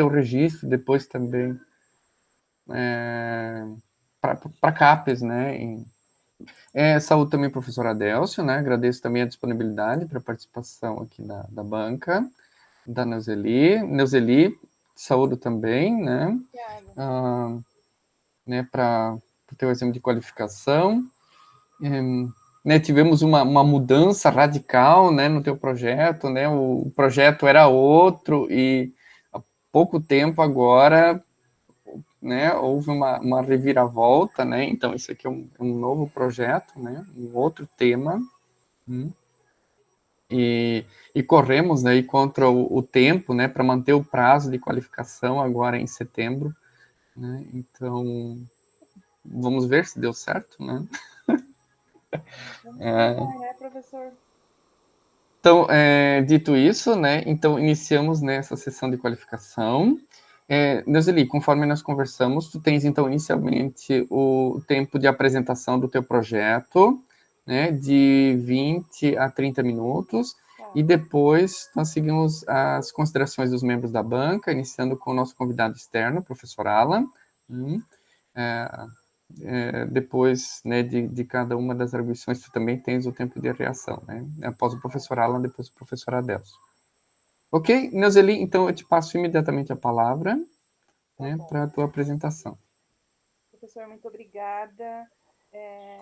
o registro depois também para CAPES, né? Saúde também, professor Adélcio, né? Agradeço também a disponibilidade para a participação aqui da banca, da Neuzeli. Neuzeli, saúde também, né? Né, para o teu exame de qualificação. Né, tivemos uma mudança radical, né, no teu projeto, né? O projeto era outro e há pouco tempo agora, né, houve uma reviravolta, né? Então isso aqui é um novo projeto, né? Um outro tema. E corremos aí contra o tempo, né, para manter o prazo de qualificação agora em setembro, né? Então vamos ver se deu certo, né? Vamos tentar, né, professor? Então, dito isso, né, então iniciamos nessa sessão de qualificação. Neuzeli, conforme nós conversamos, tu tens então inicialmente o tempo de apresentação do teu projeto, né, de 20 a 30 minutos, e depois nós seguimos as considerações dos membros da banca, iniciando com o nosso convidado externo, professor Alan. Depois, né, de cada uma das arguições, tu também tens o tempo de reação, né? Após o professor Alan, depois o professor Adelso. Ok, Neuzeli, então eu te passo imediatamente a palavra, né, para a tua apresentação. Professor, muito obrigada.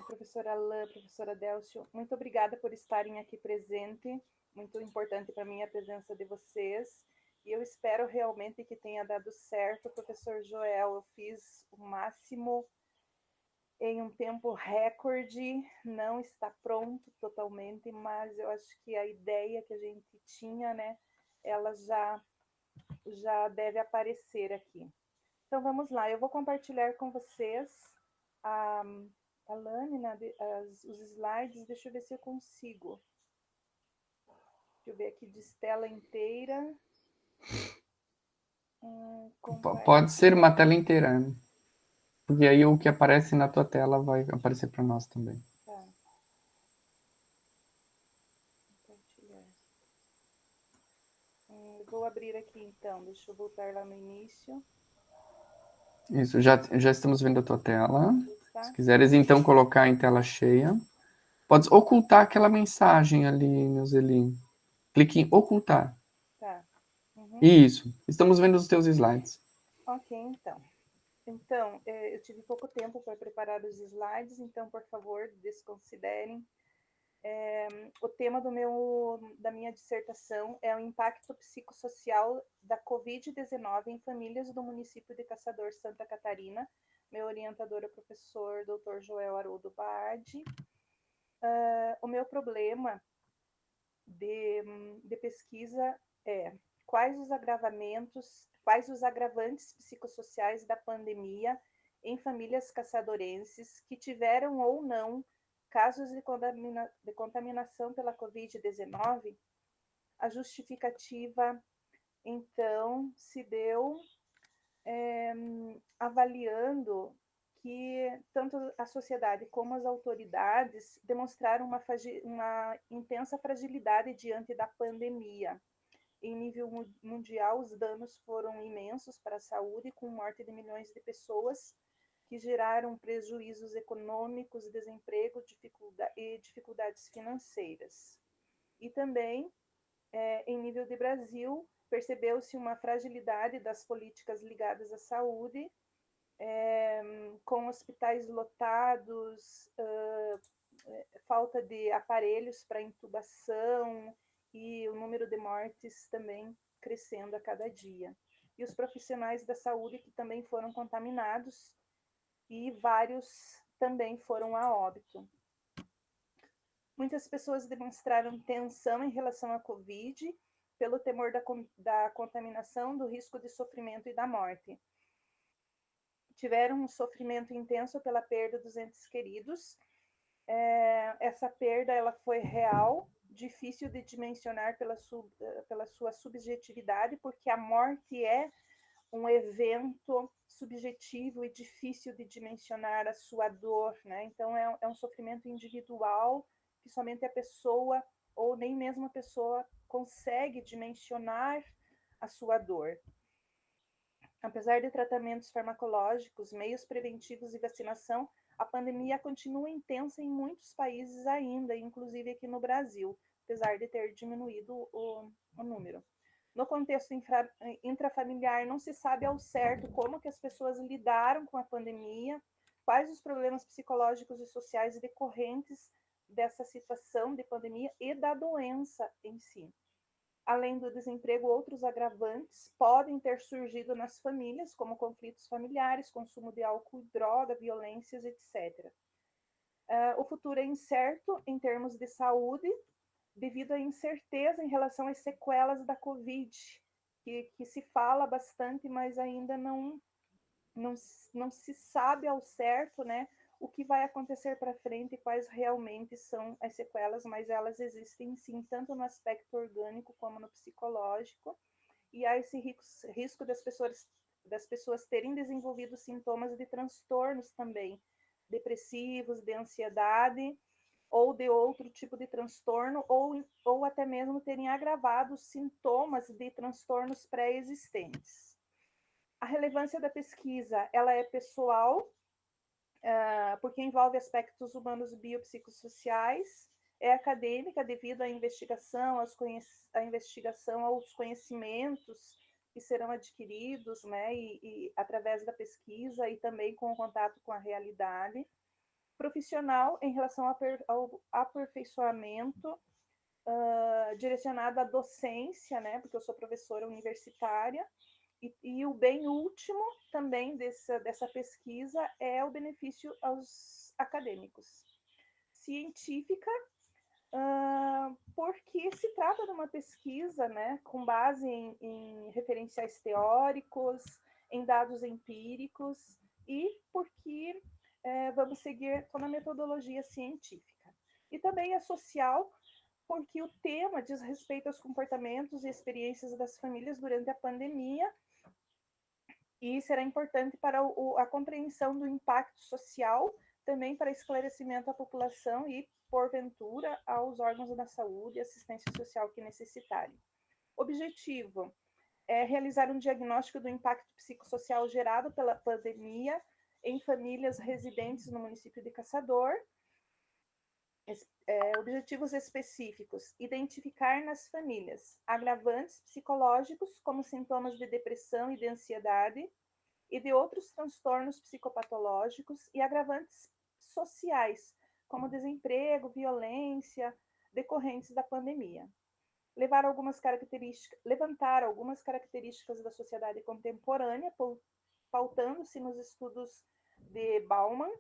Professor Alan, professora Adélcio, muito obrigada por estarem aqui presente. Muito importante para mim a presença de vocês. E eu espero realmente que tenha dado certo, professor Joel. Eu fiz o máximo em um tempo recorde, não está pronto totalmente, mas eu acho que a ideia que a gente tinha, né, ela já deve aparecer aqui. Então vamos lá, eu vou compartilhar com vocês a lâmina, os slides, deixa eu ver se eu consigo. Deixa eu ver aqui de tela inteira. Pode ser uma tela inteira, né? Porque aí o que aparece na tua tela vai aparecer para nós também. Tá. Compartilhar. Vou abrir aqui então, deixa eu voltar lá no início. Isso, já estamos vendo a tua tela. Se quiseres então colocar em tela cheia, podes ocultar aquela mensagem ali, Neuzeli. Clique em ocultar. Tá. Isso, estamos vendo os teus slides. Ok, então. Então, eu tive pouco tempo para preparar os slides, então, por favor, desconsiderem. O tema da minha dissertação é o impacto psicossocial da Covid-19 em famílias do município de Caçador, Santa Catarina. Meu orientador é o professor Dr. Joel Haroldo Baardi. O meu problema de pesquisa é quais os agravantes psicossociais da pandemia em famílias caçadorenses que tiveram ou não casos de contaminação pela Covid-19. A justificativa, então, se deu avaliando que tanto a sociedade como as autoridades demonstraram uma intensa fragilidade diante da pandemia. Em nível mundial, os danos foram imensos para a saúde, com morte de milhões de pessoas, que geraram prejuízos econômicos, desemprego e dificuldades financeiras. E também, em nível de Brasil, percebeu-se uma fragilidade das políticas ligadas à saúde, com hospitais lotados, falta de aparelhos para intubação e o número de mortes também crescendo a cada dia. E os profissionais da saúde que também foram contaminados e vários também foram a óbito. Muitas pessoas demonstraram tensão em relação à Covid, pelo temor da contaminação, do risco de sofrimento e da morte. Tiveram um sofrimento intenso pela perda dos entes queridos. Essa perda ela foi real, difícil de dimensionar pela sua subjetividade, porque a morte é um evento subjetivo e difícil de dimensionar a sua dor, né? Então é um sofrimento individual que somente a pessoa ou nem mesmo a pessoa consegue dimensionar a sua dor. Apesar de tratamentos farmacológicos, meios preventivos e vacinação, a pandemia continua intensa em muitos países ainda, inclusive aqui no Brasil, apesar de ter diminuído o número. No contexto intrafamiliar, não se sabe ao certo como que as pessoas lidaram com a pandemia, quais os problemas psicológicos e sociais decorrentes dessa situação de pandemia e da doença em si. Além do desemprego, outros agravantes podem ter surgido nas famílias, como conflitos familiares, consumo de álcool e droga, violências, etc. O futuro é incerto em termos de saúde, devido à incerteza em relação às sequelas da Covid, que se fala bastante, mas ainda não se sabe ao certo, né, o que vai acontecer para frente e quais realmente são as sequelas, mas elas existem sim, tanto no aspecto orgânico como no psicológico, e há esse risco das pessoas terem desenvolvido sintomas de transtornos também, depressivos, de ansiedade, ou de outro tipo de transtorno, ou até mesmo terem agravado os sintomas de transtornos pré-existentes. A relevância da pesquisa, ela é pessoal, porque envolve aspectos humanos biopsicossociais, é acadêmica devido à investigação, aos conhecimentos que serão adquiridos, né, e através da pesquisa e também com o contato com a realidade. Profissional em relação ao aperfeiçoamento, direcionado à docência, né, porque eu sou professora universitária, e o bem último também dessa pesquisa é o benefício aos acadêmicos. Científica, porque se trata de uma pesquisa, né, com base em referenciais teóricos, em dados empíricos, e porque vamos seguir toda a metodologia científica. E também é social, porque o tema diz respeito aos comportamentos e experiências das famílias durante a pandemia, e será importante para a compreensão do impacto social, também para esclarecimento à população e, porventura, aos órgãos da saúde e assistência social que necessitarem. Objetivo é realizar um diagnóstico do impacto psicossocial gerado pela pandemia em famílias residentes no município de Caçador. Objetivos específicos: identificar nas famílias agravantes psicológicos, como sintomas de depressão e de ansiedade, e de outros transtornos psicopatológicos, e agravantes sociais, como desemprego, violência, decorrentes da pandemia. Levantar algumas características da sociedade contemporânea, pautando-se nos estudos de Bauman,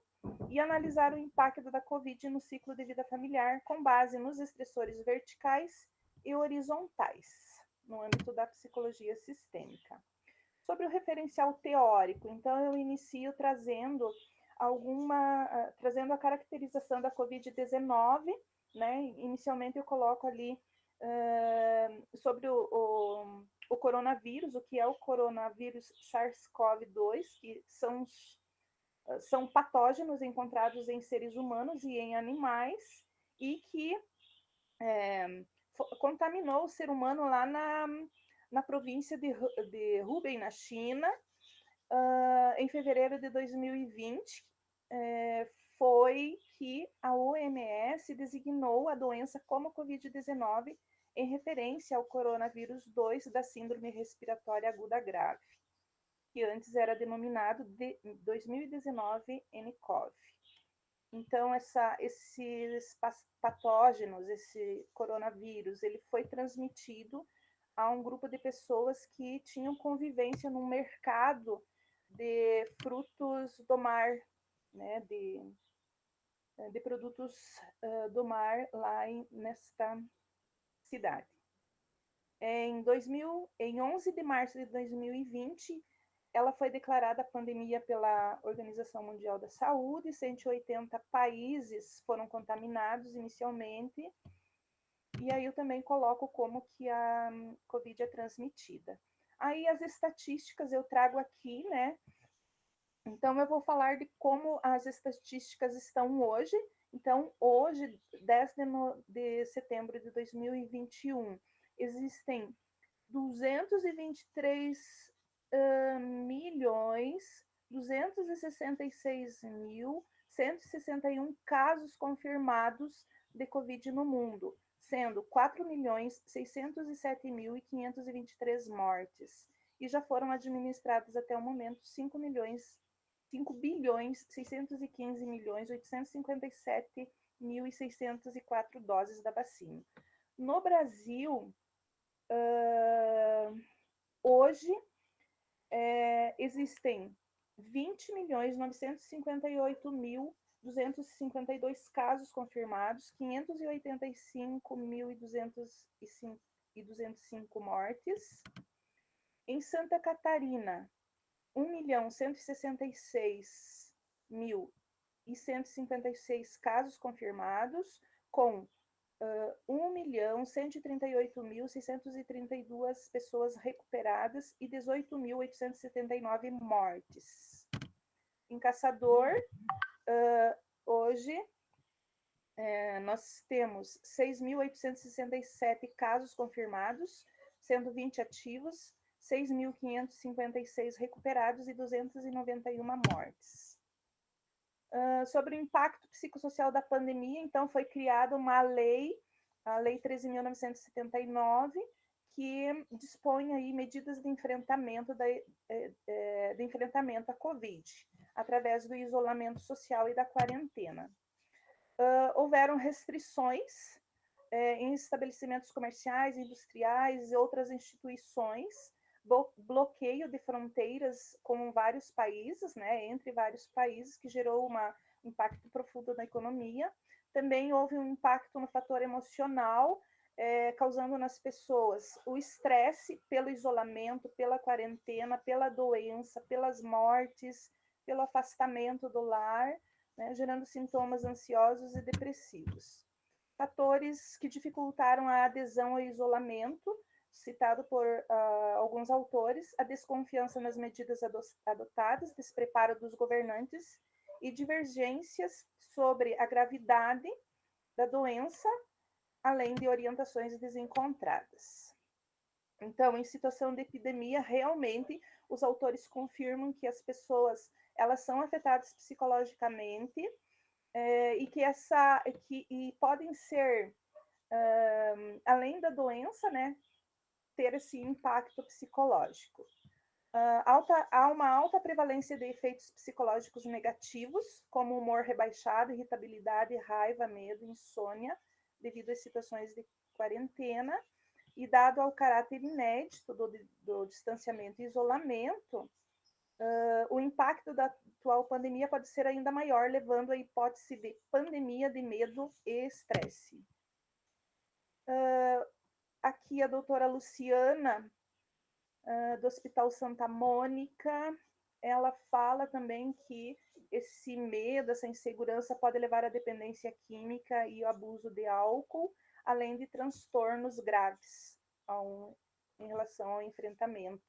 e analisar o impacto da Covid no ciclo de vida familiar, com base nos estressores verticais e horizontais, no âmbito da psicologia sistêmica. Sobre o referencial teórico, então eu inicio trazendo a caracterização da Covid-19, né? Inicialmente eu coloco ali sobre o coronavírus, o que é o coronavírus SARS-CoV-2, que são patógenos encontrados em seres humanos e em animais, e que contaminou o ser humano lá na província de Hubei, na China, em fevereiro de 2020, foi que a OMS designou a doença como Covid-19 em referência ao coronavírus 2 da síndrome respiratória aguda grave, que antes era denominado de 2019 nCoV. Então, esses patógenos, esse coronavírus, ele foi transmitido a um grupo de pessoas que tinham convivência no mercado de frutos do mar, né, de produtos do mar lá nesta cidade. Em 11 de março de 2020, ela foi declarada pandemia pela Organização Mundial da Saúde, 180 países foram contaminados inicialmente, e aí eu também coloco como que a Covid é transmitida. Aí as estatísticas eu trago aqui, né? Então eu vou falar de como as estatísticas estão hoje. Então, hoje, 10 de setembro de 2021, existem 223 2.266.161 casos confirmados de Covid no mundo, sendo 4.607.523 mortes. E já foram administradas até o momento 5.615.857.604 doses da vacina. No Brasil, hoje, existem 20.958.252 casos confirmados, 585.205 mortes. Em Santa Catarina, 1.166.156 casos confirmados, com 1.138.632 pessoas recuperadas e 18.879 mortes. Em Caçador, hoje, nós temos 6.867 casos confirmados, sendo 20 ativos, 6.556 recuperados e 291 mortes. Sobre o impacto psicossocial da pandemia, então, foi criada uma lei, a Lei 13.979, que dispõe aí medidas de enfrentamento à Covid, através do isolamento social e da quarentena. Houveram restrições em estabelecimentos comerciais, industriais e outras instituições, bloqueio de fronteiras com vários países, né, entre vários países, que gerou um impacto profundo na economia. Também houve um impacto no fator emocional, causando nas pessoas o estresse pelo isolamento, pela quarentena, pela doença, pelas mortes, pelo afastamento do lar, né, gerando sintomas ansiosos e depressivos. Fatores que dificultaram a adesão ao isolamento, citado por alguns autores, a desconfiança nas medidas adotadas, despreparo dos governantes e divergências sobre a gravidade da doença, além de orientações desencontradas. Então, em situação de epidemia, realmente, os autores confirmam que as pessoas elas são afetadas psicologicamente e podem ser, além da doença, né, ter esse impacto psicológico. Há uma alta prevalência de efeitos psicológicos negativos, como humor rebaixado, irritabilidade, raiva, medo, insônia, devido às situações de quarentena, e dado ao caráter inédito do distanciamento e isolamento, o impacto da atual pandemia pode ser ainda maior, levando à hipótese de pandemia de medo e estresse. Aqui a doutora Luciana, do Hospital Santa Mônica, ela fala também que esse medo, essa insegurança pode levar à dependência química e ao abuso de álcool, além de transtornos graves em relação ao enfrentamento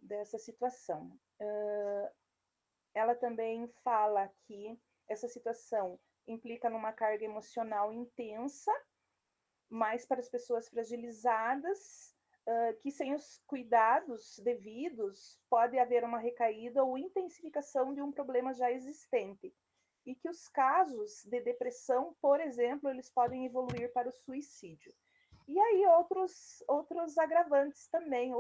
dessa situação. Ela também fala que essa situação implica numa carga emocional intensa, mais para as pessoas fragilizadas, que sem os cuidados devidos pode haver uma recaída ou intensificação de um problema já existente, e que os casos de depressão, por exemplo, eles podem evoluir para o suicídio. E aí outros agravantes também,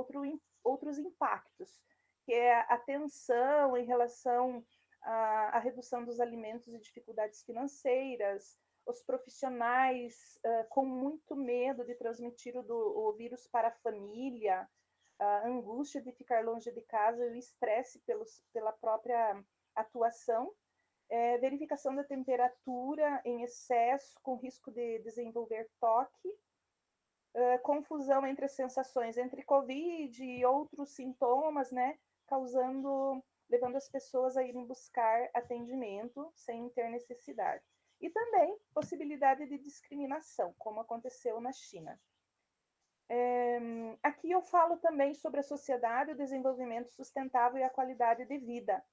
outros impactos, que é a tensão em relação à redução dos alimentos e dificuldades financeiras, os profissionais com muito medo de transmitir o vírus para a família, a angústia de ficar longe de casa e o estresse pela própria atuação, verificação da temperatura em excesso, com risco de desenvolver toque, confusão entre as sensações entre Covid e outros sintomas, né, levando as pessoas a irem buscar atendimento sem ter necessidade. E também possibilidade de discriminação, como aconteceu na China. Aqui eu falo também sobre a sociedade, o desenvolvimento sustentável e a qualidade de vida,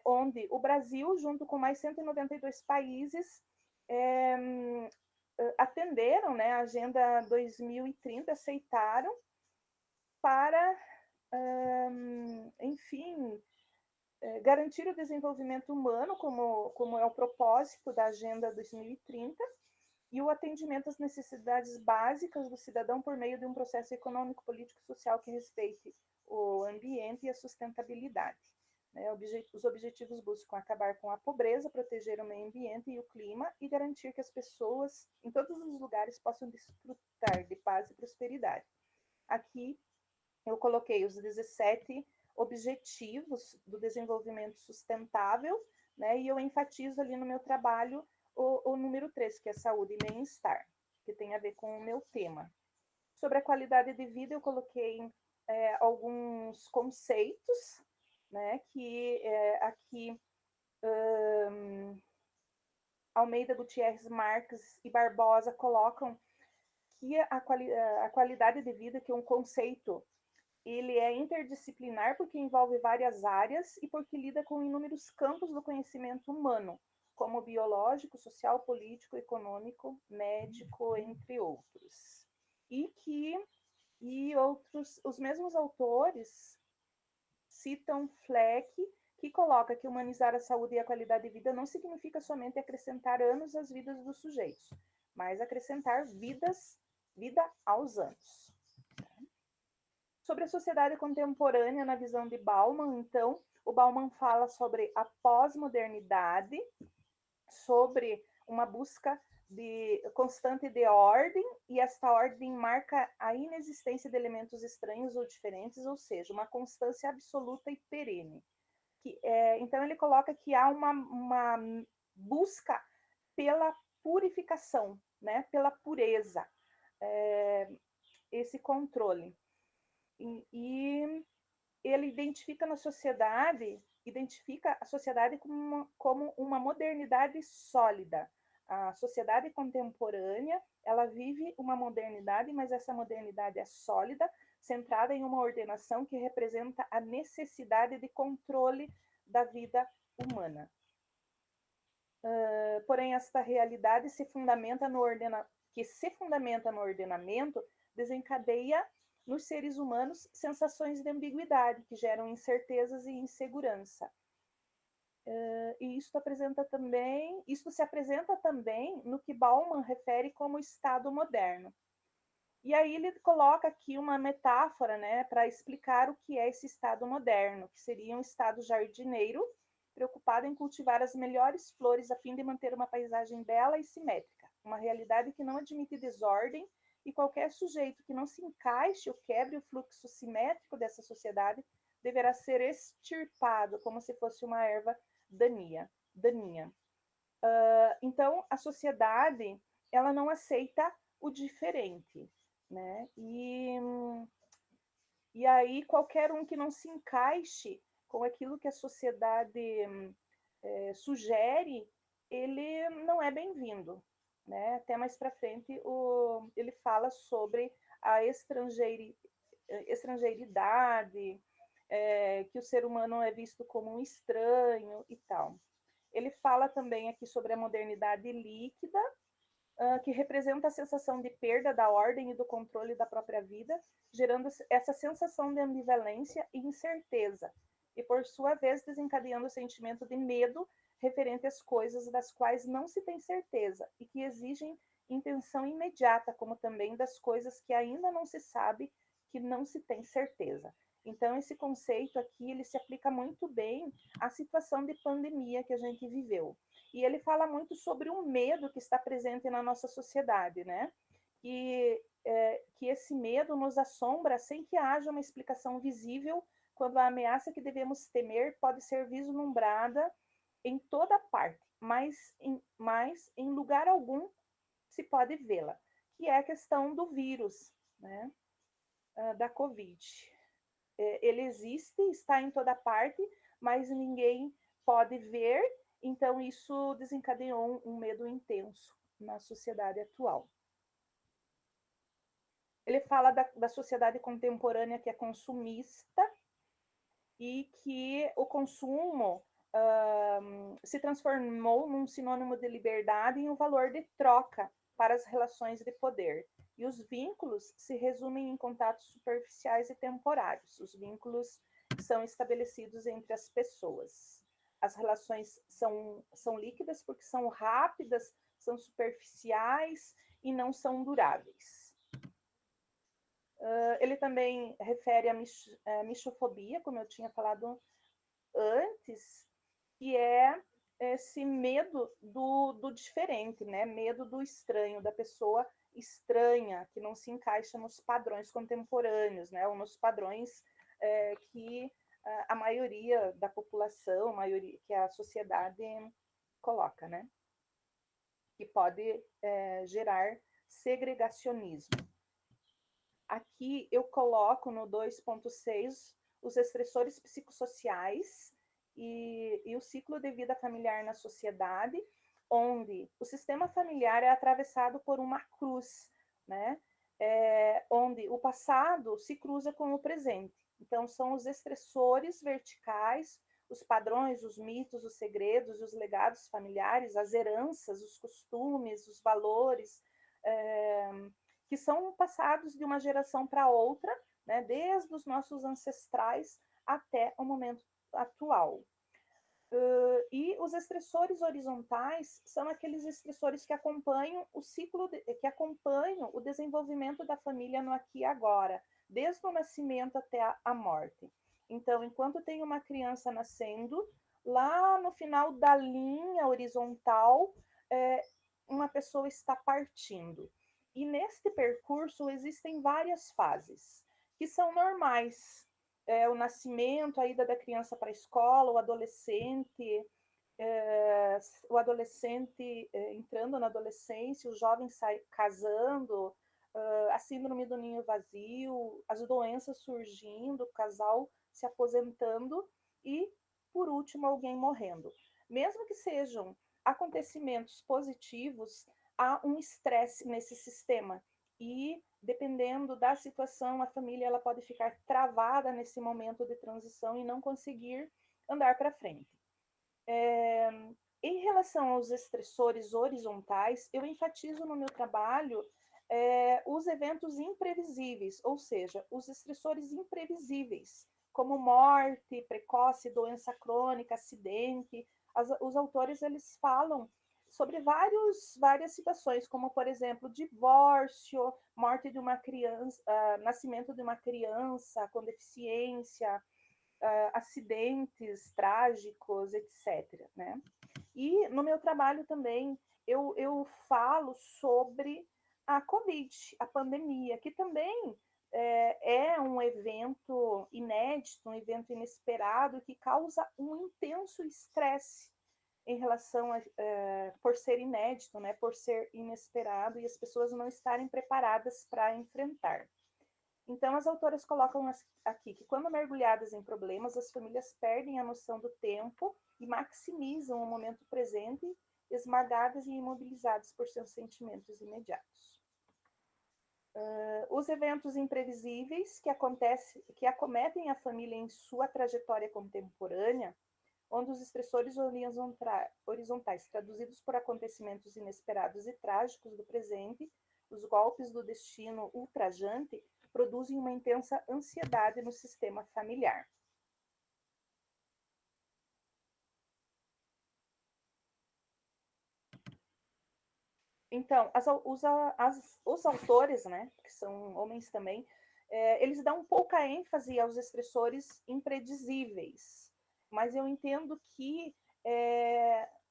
onde o Brasil, junto com mais 192 países, atenderam, né, a Agenda 2030, aceitaram para Enfim, garantir o desenvolvimento humano, como é o propósito da Agenda 2030, e o atendimento às necessidades básicas do cidadão por meio de um processo econômico, político e social que respeite o ambiente e a sustentabilidade. Os objetivos buscam acabar com a pobreza, proteger o meio ambiente e o clima e garantir que as pessoas em todos os lugares possam desfrutar de paz e prosperidade. Aqui eu coloquei os 17 objetivos do desenvolvimento sustentável, né? E eu enfatizo ali no meu trabalho o número 3, que é saúde e bem-estar, que tem a ver com o meu tema. Sobre a qualidade de vida, eu coloquei alguns conceitos, né? Que aqui Almeida, Gutierrez, Marques e Barbosa colocam que a qualidade de vida, que é um conceito, ele é interdisciplinar porque envolve várias áreas e porque lida com inúmeros campos do conhecimento humano, como biológico, social, político, econômico, médico, entre outros. Os mesmos autores citam Fleck, que coloca que humanizar a saúde e a qualidade de vida não significa somente acrescentar anos às vidas dos sujeitos, mas acrescentar vida aos anos. Sobre a sociedade contemporânea na visão de Bauman, então, o Bauman fala sobre a pós-modernidade, sobre uma busca constante de ordem, e esta ordem marca a inexistência de elementos estranhos ou diferentes, ou seja, uma constância absoluta e perene. Então, ele coloca que há uma busca pela purificação, né, pela pureza, esse controle. E ele identifica a sociedade como uma modernidade sólida. A sociedade contemporânea, ela vive uma modernidade, mas essa modernidade é sólida, centrada em uma ordenação que representa a necessidade de controle da vida humana. Porém, esta realidade se fundamenta no ordenamento, desencadeia nos seres humanos sensações de ambiguidade, que geram incertezas e insegurança. E isto se apresenta também no que Bauman refere como Estado moderno. E aí ele coloca aqui uma metáfora, né, para explicar o que é esse Estado moderno, que seria um Estado jardineiro, preocupado em cultivar as melhores flores a fim de manter uma paisagem bela e simétrica, uma realidade que não admite desordem, e qualquer sujeito que não se encaixe ou quebre o fluxo simétrico dessa sociedade deverá ser extirpado como se fosse uma erva daninha. Então, a sociedade, ela não aceita o diferente, né? E aí, qualquer um que não se encaixe com aquilo que a sociedade sugere, ele não é bem-vindo, né? Até mais para frente, ele fala sobre a estrangeiridade, que o ser humano é visto como um estranho e tal. Ele fala também aqui sobre a modernidade líquida, que representa a sensação de perda da ordem e do controle da própria vida, gerando essa sensação de ambivalência e incerteza, e por sua vez desencadeando o sentimento de medo referente às coisas das quais não se tem certeza e que exigem intenção imediata, como também das coisas que ainda não se sabe, que não se tem certeza. Então, esse conceito aqui, ele se aplica muito bem à situação de pandemia que a gente viveu. E ele fala muito sobre o medo que está presente na nossa sociedade, né? Que esse medo nos assombra sem que haja uma explicação visível, quando a ameaça que devemos temer pode ser vislumbrada em toda parte, mas em lugar algum se pode vê-la, que é a questão do vírus, né? Da Covid. Ele existe, está em toda parte, mas ninguém pode ver, então isso desencadeou um medo intenso na sociedade atual. Ele fala da sociedade contemporânea que é consumista e que o consumo se transformou num sinônimo de liberdade e um valor de troca para as relações de poder. E os vínculos se resumem em contatos superficiais e temporários. Os vínculos são estabelecidos entre as pessoas. As relações são líquidas porque são rápidas, são superficiais e não são duráveis. Ele também refere à mischofobia, como eu tinha falado antes, que é esse medo do diferente, né? Medo do estranho, da pessoa estranha, que não se encaixa nos padrões contemporâneos, né? Ou nos padrões que a maioria da população, que a sociedade coloca, né? Que pode gerar segregacionismo. Aqui eu coloco no 2.6 os estressores psicossociais e o ciclo de vida familiar na sociedade, onde o sistema familiar é atravessado por uma cruz, né? Onde o passado se cruza com o presente. Então, são os estressores verticais, os padrões, os mitos, os segredos, os legados familiares, as heranças, os costumes, os valores, que são passados de uma geração para outra, né, desde os nossos ancestrais até o momento atual. E os estressores horizontais são aqueles estressores que acompanham o ciclo, que acompanham o desenvolvimento da família no aqui e agora, desde o nascimento até a morte. Então, enquanto tem uma criança nascendo, lá no final da linha horizontal, uma pessoa está partindo. E neste percurso existem várias fases, que são normais. O nascimento, a ida da criança para a escola, o adolescente entrando na adolescência, o jovem casando, a síndrome do ninho vazio, as doenças surgindo, o casal se aposentando e, por último, alguém morrendo. Mesmo que sejam acontecimentos positivos, há um estresse nesse sistema e, dependendo da situação, a família ela pode ficar travada nesse momento de transição e não conseguir andar para frente. Em relação aos estressores horizontais, eu enfatizo no meu trabalho os eventos imprevisíveis, ou seja, os estressores imprevisíveis, como morte precoce, doença crônica, acidente. Os autores eles falam sobre várias situações, como, por exemplo, divórcio, morte de uma criança, nascimento de uma criança com deficiência, acidentes trágicos, etc. Né? E no meu trabalho também eu falo sobre a Covid, a pandemia, que também é um evento inédito, um evento inesperado que causa um intenso estresse em relação por ser inédito, né, por ser inesperado e as pessoas não estarem preparadas para enfrentar. Então, as autoras colocam aqui que, quando mergulhadas em problemas, as famílias perdem a noção do tempo e maximizam o momento presente, esmagadas e imobilizadas por seus sentimentos imediatos. Os eventos imprevisíveis que acometem a família em sua trajetória contemporânea, onde os estressores horizontais, traduzidos por acontecimentos inesperados e trágicos do presente, os golpes do destino ultrajante, produzem uma intensa ansiedade no sistema familiar. Então, os autores, né, que são homens também, eles dão pouca ênfase aos estressores impredizíveis, mas eu entendo que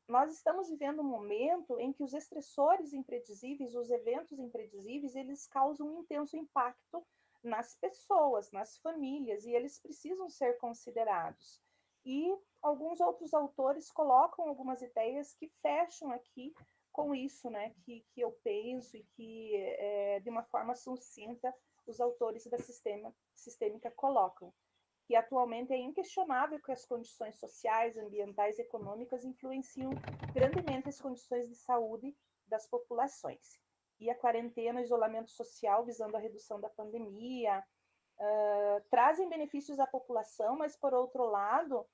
nós estamos vivendo um momento em que os estressores impredizíveis, os eventos impredizíveis, eles causam um intenso impacto nas pessoas, nas famílias, e eles precisam ser considerados. E alguns outros autores colocam algumas ideias que fecham aqui com isso, né, que eu penso e que, de uma forma sucinta, os autores da sistêmica colocam, que atualmente é inquestionável que as condições sociais, ambientais e econômicas influenciam grandemente as condições de saúde das populações. E a quarentena, o isolamento social visando a redução da pandemia, trazem benefícios à população, mas, por outro lado,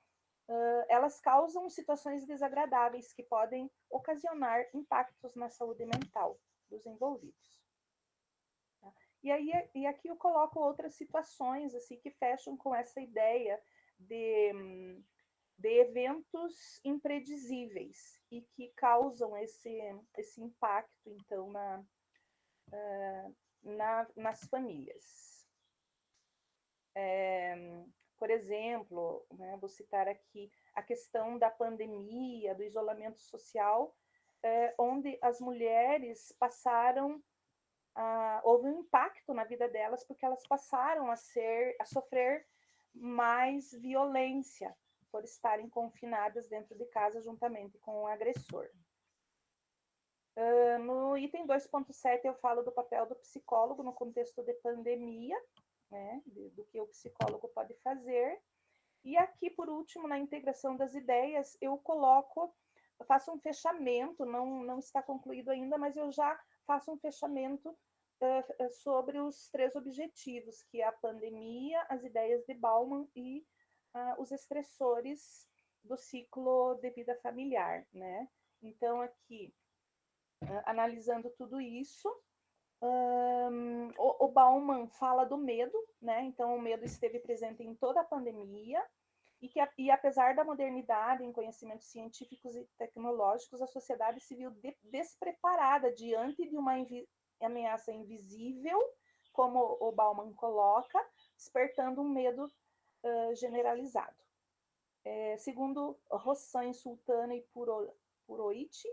elas causam situações desagradáveis que podem ocasionar impactos na saúde mental dos envolvidos. E aqui eu coloco outras situações assim que fecham com essa ideia de eventos imprevisíveis e que causam esse impacto, então, nas famílias. Por exemplo, né, vou citar aqui a questão da pandemia, do isolamento social, onde as mulheres passaram houve um impacto na vida delas porque elas passaram a sofrer mais violência por estarem confinadas dentro de casa juntamente com o agressor. No item 2.7 eu falo do papel do psicólogo no contexto de pandemia, né, do que o psicólogo pode fazer. E aqui, por último, na integração das ideias, eu faço um fechamento, não está concluído ainda, mas eu já faço um fechamento sobre os 3 objetivos, que é a pandemia, as ideias de Bauman e os estressores do ciclo de vida familiar, né? Então, aqui, analisando tudo isso, o Bauman fala do medo, né? Então, o medo esteve presente em toda a pandemia, e apesar da modernidade em conhecimentos científicos e tecnológicos, a sociedade se viu despreparada diante de uma ameaça invisível, como o Bauman coloca, despertando um medo generalizado. Segundo Rossan, Sultana e Purohit,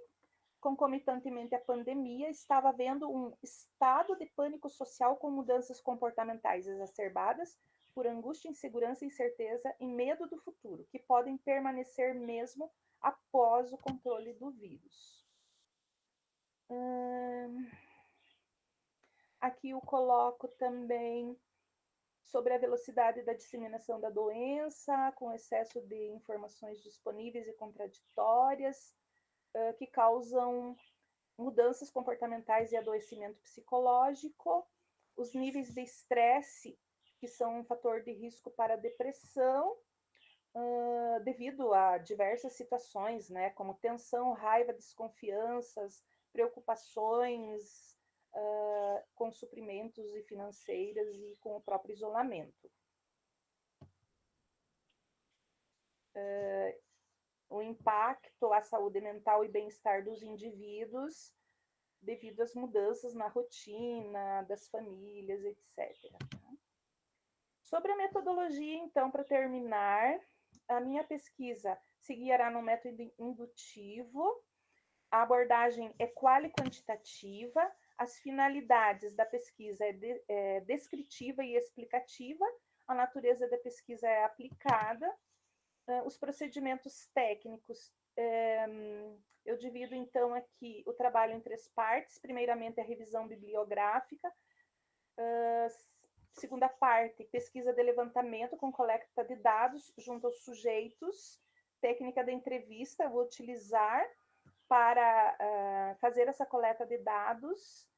concomitantemente à pandemia, estava havendo um estado de pânico social com mudanças comportamentais exacerbadas por angústia, insegurança, incerteza e medo do futuro, que podem permanecer mesmo após o controle do vírus. Aqui eu coloco também sobre a velocidade da disseminação da doença, com excesso de informações disponíveis e contraditórias, que causam mudanças comportamentais e adoecimento psicológico, os níveis de estresse, que são um fator de risco para a depressão, devido a diversas situações, né, como tensão, raiva, desconfianças, preocupações com suprimentos e financeiras e com o próprio isolamento. O impacto à saúde mental e bem-estar dos indivíduos devido às mudanças na rotina das famílias, etc. Sobre a metodologia, então, para terminar, a minha pesquisa seguirá no método indutivo, a abordagem é quali-quantitativa, as finalidades da pesquisa é descritiva e explicativa, a natureza da pesquisa é aplicada, os procedimentos técnicos, eu divido então aqui o trabalho em 3 partes, primeiramente a revisão bibliográfica, segunda parte, pesquisa de levantamento com coleta de dados junto aos sujeitos, técnica da entrevista, vou utilizar para fazer essa coleta de dados,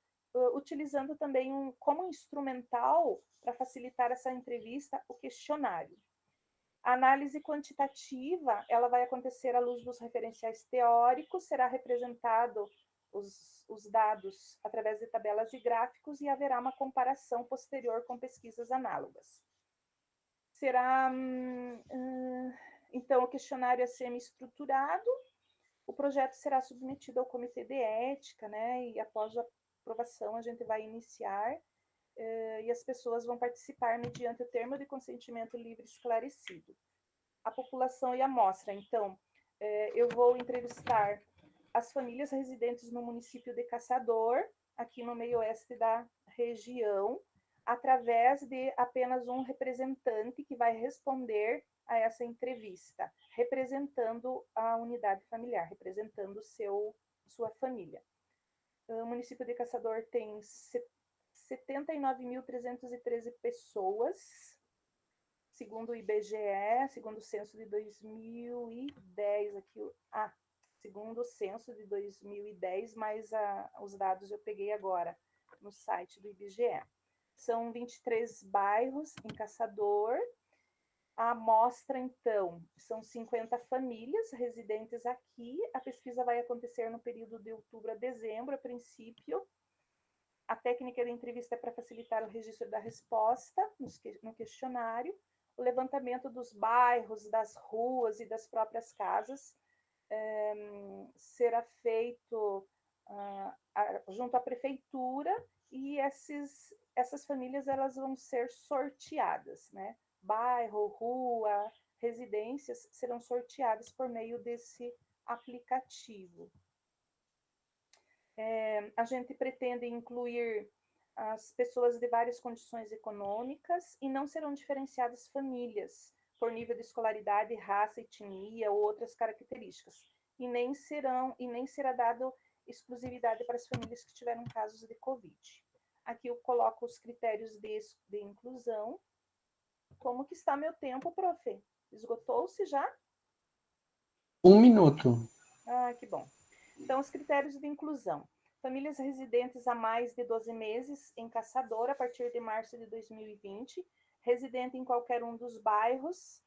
utilizando também como instrumental para facilitar essa entrevista, o questionário. A análise quantitativa, ela vai acontecer à luz dos referenciais teóricos, será representado os dados através de tabelas e gráficos e haverá uma comparação posterior com pesquisas análogas. Será, então, o questionário é semi-estruturado, o projeto será submetido ao comitê de ética, né, e após a aprovação a gente vai iniciar e as pessoas vão participar mediante o termo de consentimento livre esclarecido. A população e a amostra. Então, eu vou entrevistar as famílias residentes no município de Caçador, aqui no meio-oeste da região, através de apenas um representante que vai responder a essa entrevista, representando a unidade familiar, representando sua família. O município de Caçador tem 79.313 pessoas, segundo o IBGE, segundo o censo de 2010, aqui, segundo o censo de 2010, mas os dados eu peguei agora no site do IBGE. São 23 bairros em Caçador. A amostra, então, são 50 famílias residentes aqui. A pesquisa vai acontecer no período de outubro a dezembro, a princípio. A técnica de entrevista é para facilitar o registro da resposta no questionário, o levantamento dos bairros, das ruas e das próprias casas será feito junto à prefeitura, e essas famílias elas vão ser sorteadas, né? Bairro, rua, residências serão sorteadas por meio desse aplicativo. A gente pretende incluir as pessoas de várias condições econômicas e não serão diferenciadas famílias por nível de escolaridade, raça, etnia ou outras características. E nem será dado exclusividade para as famílias que tiveram casos de Covid. Aqui eu coloco os critérios de inclusão. Como que está meu tempo, prof? Esgotou-se já? 1 minuto. Ah, que bom. Então, os critérios de inclusão. Famílias residentes há mais de 12 meses em Caçador, a partir de março de 2020, residente em qualquer um dos bairros,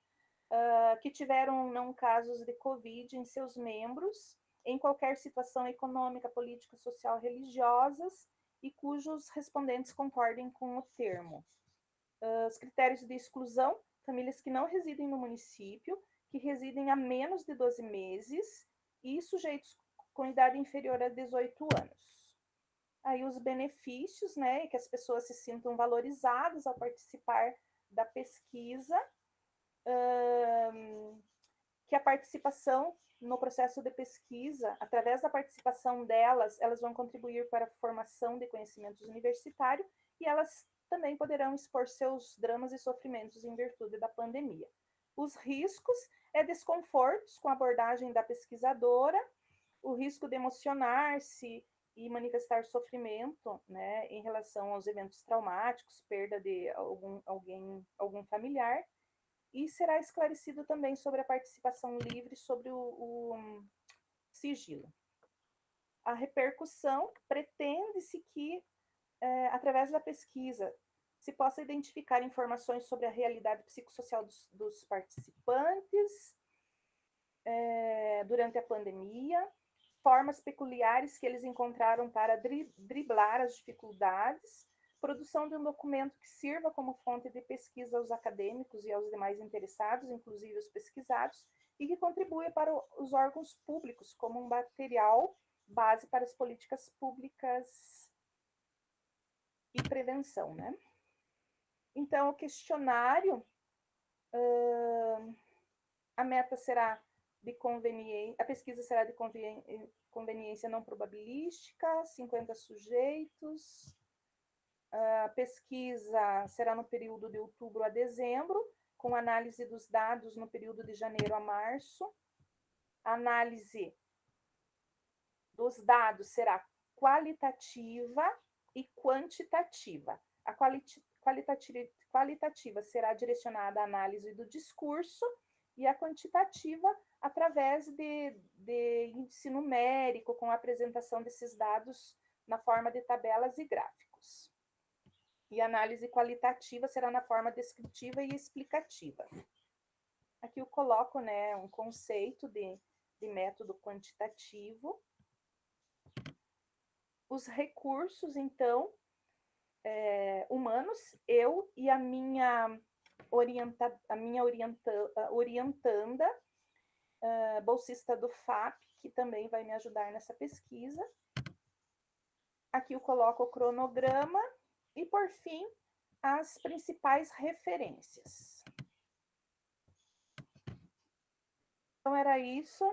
que tiveram não casos de Covid em seus membros, em qualquer situação econômica, política, social, religiosas, e cujos respondentes concordem com o termo. Os critérios de exclusão, famílias que não residem no município, que residem há menos de 12 meses e sujeitos com idade inferior a 18 anos. Aí os benefícios, né, que as pessoas se sintam valorizadas ao participar da pesquisa, que a participação no processo de pesquisa, através da participação delas, elas vão contribuir para a formação de conhecimentos universitários e elas também poderão expor seus dramas e sofrimentos em virtude da pandemia. Os riscos é desconfortos com a abordagem da pesquisadora, o risco de emocionar-se e manifestar sofrimento, né, em relação aos eventos traumáticos, perda de algum familiar, e será esclarecido também sobre a participação livre, sobre o sigilo. A repercussão pretende-se que, através da pesquisa, se possa identificar informações sobre a realidade psicossocial dos participantes durante a pandemia, formas peculiares que eles encontraram para driblar as dificuldades, produção de um documento que sirva como fonte de pesquisa aos acadêmicos e aos demais interessados, inclusive os pesquisados, e que contribua para os órgãos públicos como um material base para as políticas públicas e prevenção, né? Então, o questionário, a meta será de conveniência, a pesquisa será de conveniência não probabilística, 50 sujeitos. A pesquisa será no período de outubro a dezembro, com análise dos dados no período de janeiro a março. A análise dos dados será qualitativa e quantitativa. A qualitativa será direcionada à análise do discurso e a quantitativa através de índice numérico, com a apresentação desses dados na forma de tabelas e gráficos. E a análise qualitativa será na forma descritiva e explicativa. Aqui eu coloco, né, um conceito de método quantitativo. Os recursos, então, humanos, eu e a minha orientanda, bolsista do FAP, que também vai me ajudar nessa pesquisa. Aqui eu coloco o cronograma e, por fim, as principais referências. Então, era isso.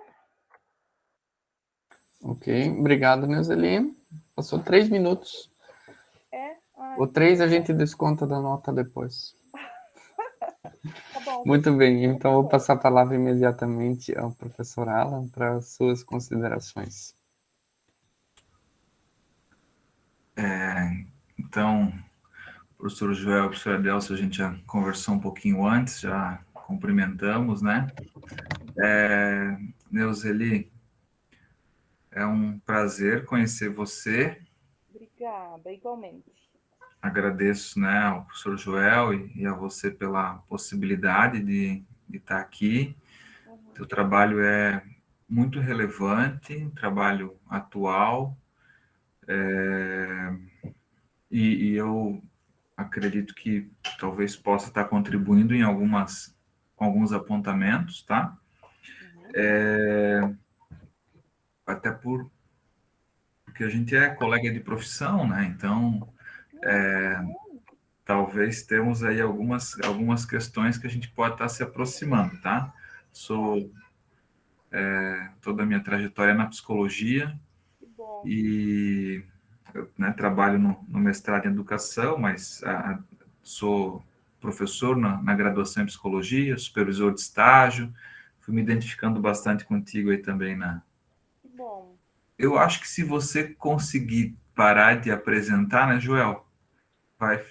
Ok, obrigado, Neuzeli. Passou 3 minutos. O 3 a gente desconta da nota depois. Tá bom. Muito bem, então vou passar a palavra imediatamente ao professor Alan para as suas considerações. Então, professor Joel, professor Adelso, a gente já conversou um pouquinho antes, já cumprimentamos, né? Neuzeli, é um prazer conhecer você. Obrigada, igualmente. Agradeço, né, ao professor Joel e a você pela possibilidade de estar aqui. Seu trabalho é muito relevante, um trabalho atual, e eu acredito que talvez possa estar contribuindo em com alguns apontamentos, tá? Até porque a gente é colega de profissão, né? Então, talvez temos aí algumas questões que a gente pode estar se aproximando, tá? Toda a minha trajetória na psicologia Que bom. e eu, né, trabalho no mestrado em educação, mas sou professor na graduação em psicologia, supervisor de estágio, fui me identificando bastante contigo aí também Que bom. Eu acho que se você conseguir parar de apresentar, né, Joel, vai,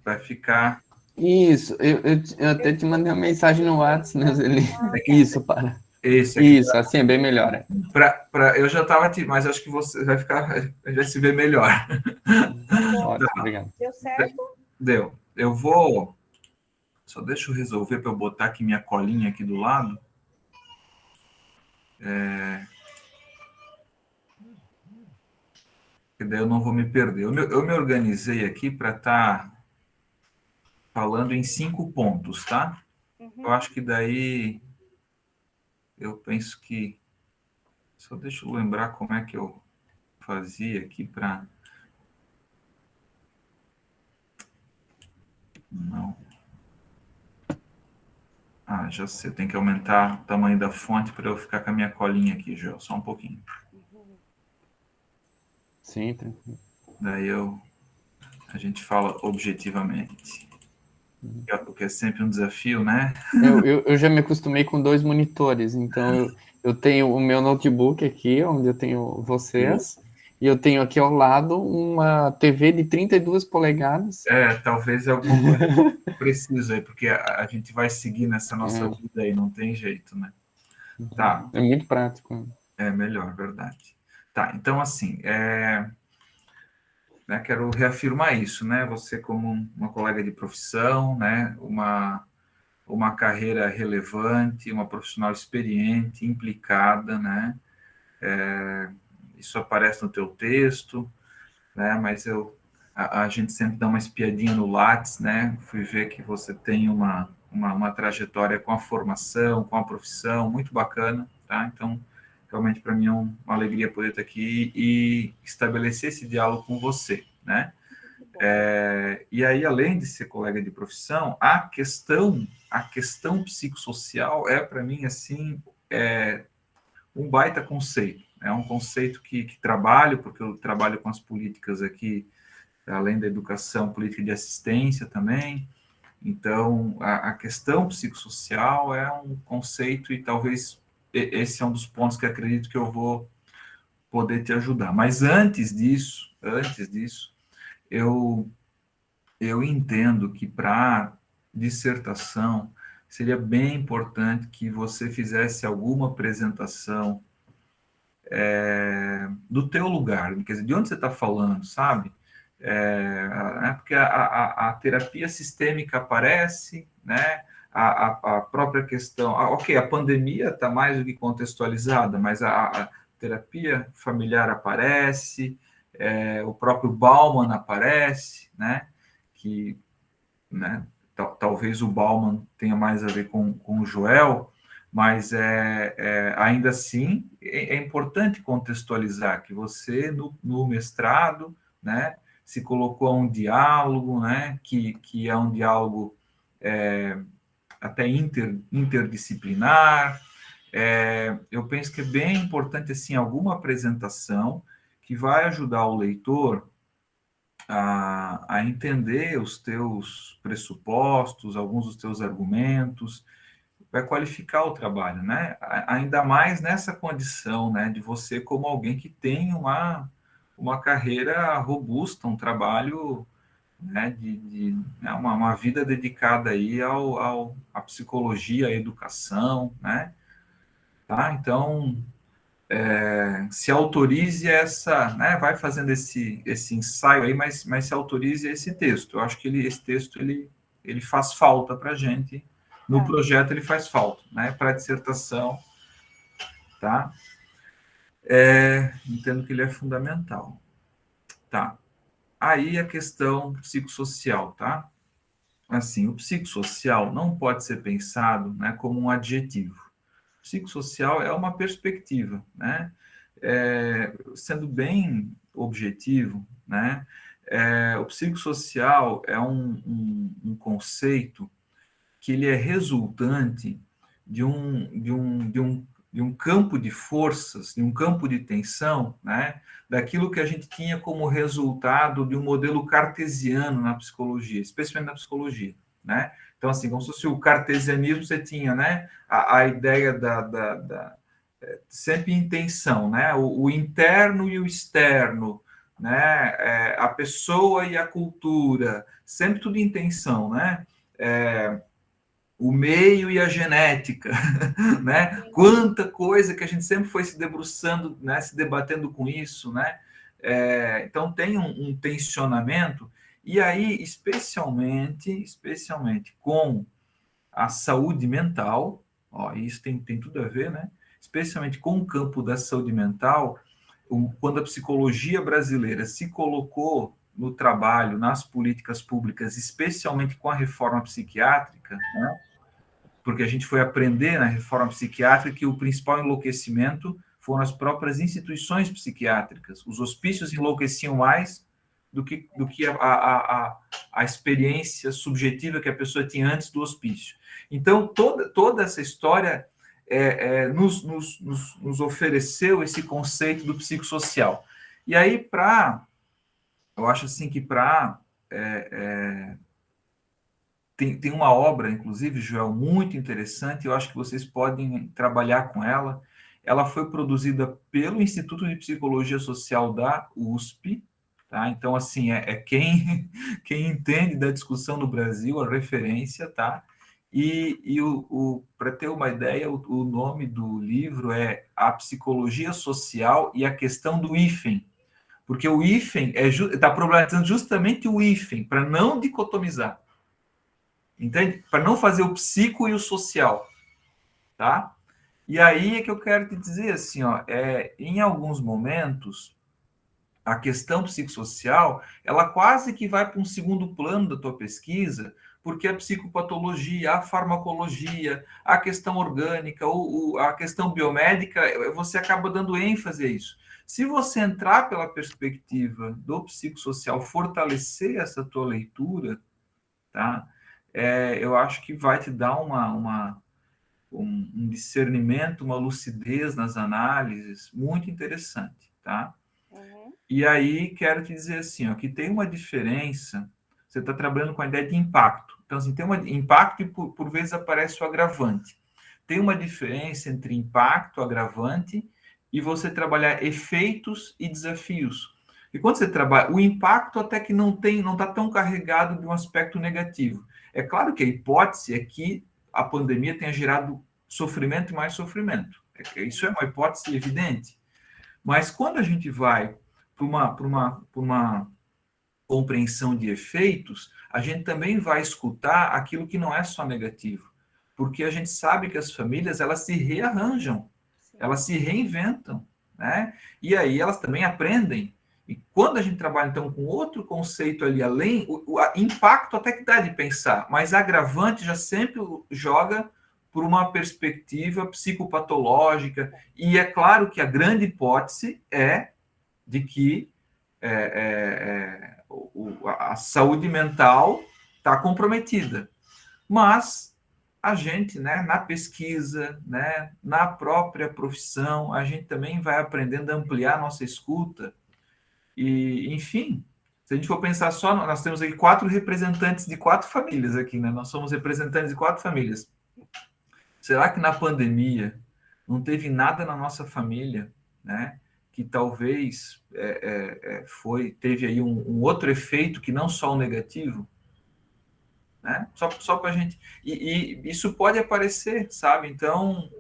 vai ficar... Isso, eu até te mandei uma mensagem no WhatsApp, né, Zeli? Isso, para. Esse aqui, Isso, assim é bem melhor. eu já estava mas acho que você vai ficar, vai se ver melhor. Ótimo, obrigado. Deu certo? Deu. Só deixa eu resolver para eu botar aqui minha colinha aqui do lado. Que daí eu não vou me perder. Eu me organizei aqui para estar falando em 5 pontos, tá? Eu acho que daí eu penso que... Só deixa eu lembrar como é que eu fazia aqui para... Não. Já sei. Tem que aumentar o tamanho da fonte para eu ficar com a minha colinha aqui, Joel. Só um pouquinho. Sim, tranquilo. Daí a gente fala objetivamente. O que é sempre um desafio, né? Eu já me acostumei com 2 monitores, então eu tenho o meu notebook aqui, onde eu tenho vocês, e eu tenho aqui ao lado uma TV de 32 polegadas. Talvez alguma coisa precisa aí, porque a gente vai seguir nessa nossa vida aí, não tem jeito, né? Tá. É muito prático. É melhor, verdade. Tá, então assim, né, quero reafirmar isso, né? Você como uma colega de profissão, né? Uma carreira relevante, uma profissional experiente, implicada, né? Isso aparece no teu texto, né? Mas a gente sempre dá uma espiadinha no Lattes, né? Fui ver que você tem uma trajetória com a formação, com a profissão, muito bacana, tá? Então, realmente para mim é uma alegria poder estar aqui e estabelecer esse diálogo com você, né? E aí, além de ser colega de profissão, a questão psicossocial é para mim assim um baita conceito. É um conceito que trabalho, porque eu trabalho com as políticas aqui, além da educação, política de assistência também. Então, a questão psicossocial é um conceito e talvez esse é um dos pontos que acredito que eu vou poder te ajudar. Mas antes disso, eu entendo que para dissertação seria bem importante que você fizesse alguma apresentação do teu lugar, quer dizer, de onde você está falando, sabe? Porque a terapia sistêmica aparece, né? A própria questão, ok, a pandemia está mais do que contextualizada, mas a terapia familiar aparece, o próprio Bauman aparece, né? Que, né? Talvez o Bauman tenha mais a ver com o Joel, mas ainda assim é importante contextualizar que você no mestrado, né, se colocou a um diálogo, né, que é um diálogo até interdisciplinar. Eu penso que é bem importante assim alguma apresentação que vai ajudar o leitor a entender os teus pressupostos, alguns dos teus argumentos, vai qualificar o trabalho, né? Ainda mais nessa condição, né, de você como alguém que tem uma carreira robusta, um trabalho, né, né, uma vida dedicada aí à psicologia, à educação, né? Tá? Então, se autorize essa, né, vai fazendo esse ensaio aí, mas se autorize esse texto. Eu acho que esse texto ele faz falta para a gente. No projeto ele faz falta, né? Para a dissertação, tá? Entendo que ele é fundamental. Tá. Aí a questão psicossocial, tá? Assim, o psicossocial não pode ser pensado, né, como um adjetivo. Psicossocial é uma perspectiva, né? Sendo bem objetivo, né? O psicossocial é um conceito que ele é resultante de um campo de forças, de um campo de tensão, né? Daquilo que a gente tinha como resultado de um modelo cartesiano na psicologia, especialmente na psicologia, né? Então, assim, como se fosse o cartesianismo, você tinha, né, a ideia sempre em tensão, né? O interno e o externo, né? A pessoa e a cultura, sempre tudo em tensão, né? O meio e a genética, né? Quanta coisa que a gente sempre foi se debruçando, né? Se debatendo com isso, né? Então tem um tensionamento, e aí, especialmente com a saúde mental, ó, isso tem tudo a ver, né? Especialmente com o campo da saúde mental, quando a psicologia brasileira se colocou no trabalho, nas políticas públicas, especialmente com a reforma psiquiátrica, né? Porque a gente foi aprender na reforma psiquiátrica que o principal enlouquecimento foram as próprias instituições psiquiátricas. Os hospícios enlouqueciam mais do que a experiência subjetiva que a pessoa tinha antes do hospício. Então, toda essa história nos ofereceu esse conceito do psicossocial. E aí, eu acho assim que tem uma obra, inclusive, Joel, muito interessante, eu acho que vocês podem trabalhar com ela. Ela foi produzida pelo Instituto de Psicologia Social da USP, tá? Então, assim, quem entende da discussão no Brasil, a referência, tá? Para ter uma ideia, o nome do livro é A Psicologia Social e a Questão do hífen, porque o hífen está problematizando justamente o hífen, para não dicotomizar. Entende? Para não fazer o psico e o social, tá? E aí é que eu quero te dizer assim, ó, em alguns momentos a questão psicossocial, ela quase que vai para um segundo plano da tua pesquisa, porque a psicopatologia, a farmacologia, a questão orgânica, a questão biomédica, você acaba dando ênfase a isso. Se você entrar pela perspectiva do psicossocial, fortalecer essa tua leitura, tá? Eu acho que vai te dar um discernimento, uma lucidez nas análises muito interessante, tá? Uhum. E aí quero te dizer assim, ó, que tem uma diferença. Você está trabalhando com a ideia de impacto. Então, assim, tem impacto e por vezes aparece o agravante. Tem uma diferença entre impacto, agravante e você trabalhar efeitos e desafios. E quando você trabalha, o impacto até que não está tão carregado de um aspecto negativo. É claro que a hipótese é que a pandemia tenha gerado sofrimento e mais sofrimento. Isso é uma hipótese evidente. Mas quando a gente vai para uma compreensão de efeitos, a gente também vai escutar aquilo que não é só negativo. Porque a gente sabe que as famílias, elas se rearranjam, Sim. elas se reinventam, né? E aí elas também aprendem. E quando a gente trabalha, então, com outro conceito ali, além, o impacto até que dá de pensar, mas agravante já sempre joga por uma perspectiva psicopatológica. E é claro que a grande hipótese é de que a saúde mental está comprometida. Mas a gente, né, na pesquisa, né, na própria profissão, a gente também vai aprendendo a ampliar a nossa escuta. E, enfim, se a gente for pensar só, nós temos aqui 4 representantes de 4 famílias aqui, né? Nós somos representantes de 4 famílias. Será que na pandemia não teve nada na nossa família, né, que talvez teve aí um outro efeito que não só o negativo, né? Só para a gente. E isso pode aparecer, sabe? Então,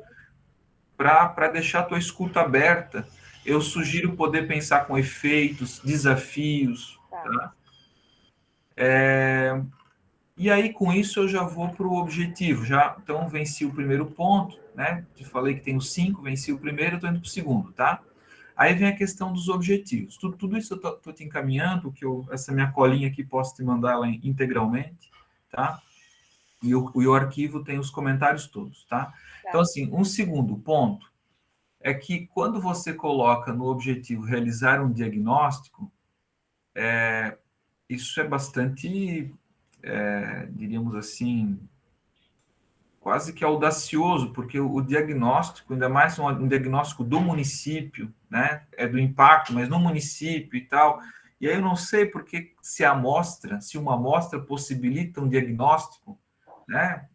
para deixar a tua escuta aberta, eu sugiro poder pensar com efeitos, desafios, tá? E aí, com isso, eu já vou para o objetivo. Então, venci o primeiro ponto, né? Te falei que tem os 5, venci o primeiro, estou indo para o segundo, tá? Aí vem a questão dos objetivos. Tudo isso eu estou te encaminhando, essa minha colinha aqui, posso te mandar ela integralmente, tá? E o arquivo tem os comentários todos, tá? Então, assim, um segundo ponto é que quando você coloca no objetivo realizar um diagnóstico, isso é bastante, diríamos assim, quase que audacioso, porque o diagnóstico, ainda mais um diagnóstico do município, né, é do impacto, mas no município e tal, e aí eu não sei porque se uma amostra possibilita um diagnóstico, né,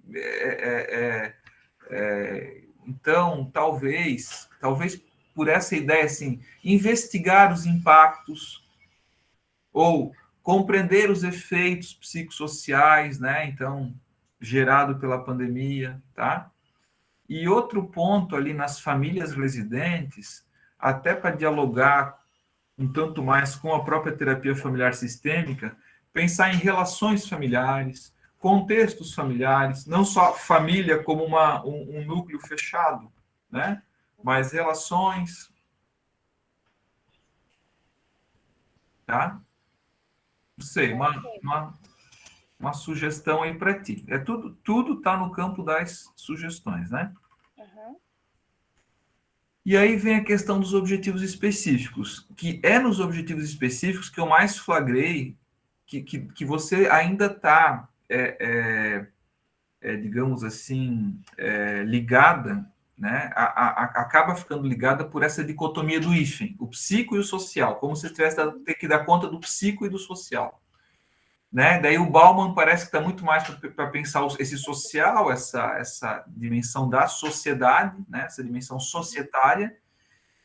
então, talvez por essa ideia, assim, investigar os impactos ou compreender os efeitos psicossociais, né, então, gerado pela pandemia, tá? E outro ponto ali nas famílias residentes, até para dialogar um tanto mais com a própria terapia familiar sistêmica, pensar em relações familiares, contextos familiares, não só família como um núcleo fechado, né? Mas relações, tá? Não sei, uma sugestão aí para ti. Tudo está no campo das sugestões, né? Uhum. E aí vem a questão dos objetivos específicos, que é nos objetivos específicos que eu mais flagrei que você ainda está, digamos assim, ligada, né? Acaba ficando ligada por essa dicotomia do hífen, o psico e o social, como se tivesse ter que dar conta do psico e do social. Né? Daí o Bauman parece que está muito mais para pensar esse social, essa dimensão da sociedade, né? Essa dimensão societária,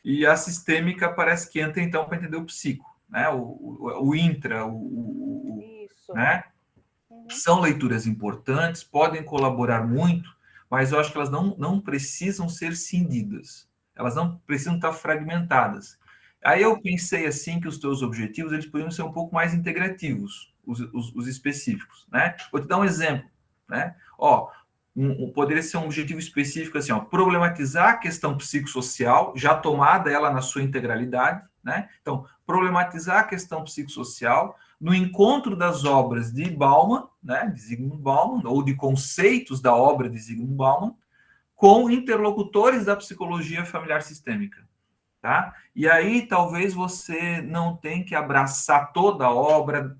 e a sistêmica parece que entra então para entender o psico, né? O intra, Isso. Né? São leituras importantes, podem colaborar muito, mas eu acho que elas não precisam ser cindidas, elas não precisam estar fragmentadas. Aí eu pensei assim que os teus objetivos eles poderiam ser um pouco mais integrativos, os específicos, né? Vou te dar um exemplo, né? Poderia ser um objetivo específico assim, problematizar a questão psicossocial, já tomada ela na sua integralidade, né? Então, problematizar a questão psicossocial no encontro das obras de Bauman, né, de Zygmunt Bauman, ou de conceitos da obra de Zygmunt Bauman, com interlocutores da psicologia familiar sistêmica. Tá? E aí talvez você não tenha que abraçar toda a obra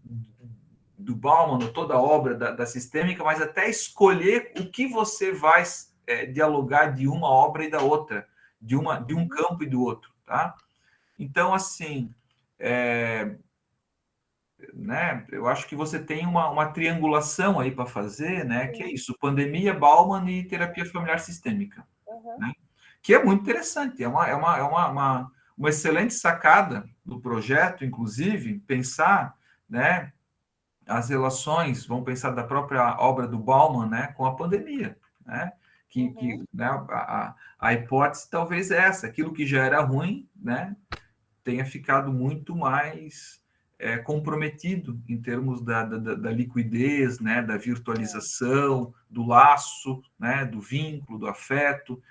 do Bauman, ou toda a obra da sistêmica, mas até escolher o que você vai dialogar de uma obra e da outra, de um campo e do outro. Tá? Então, assim, né, eu acho que você tem uma triangulação aí para fazer, né, que é isso, pandemia, Bauman e terapia familiar sistêmica. Né? Que é muito interessante, é uma excelente sacada do projeto, inclusive, pensar, né, as relações, vamos pensar da própria obra do Bauman, né, com a pandemia, né, né, a hipótese talvez é essa, aquilo que já era ruim, né, tenha ficado muito mais comprometido em termos da liquidez, né, da virtualização, do laço, né, do vínculo, do afeto,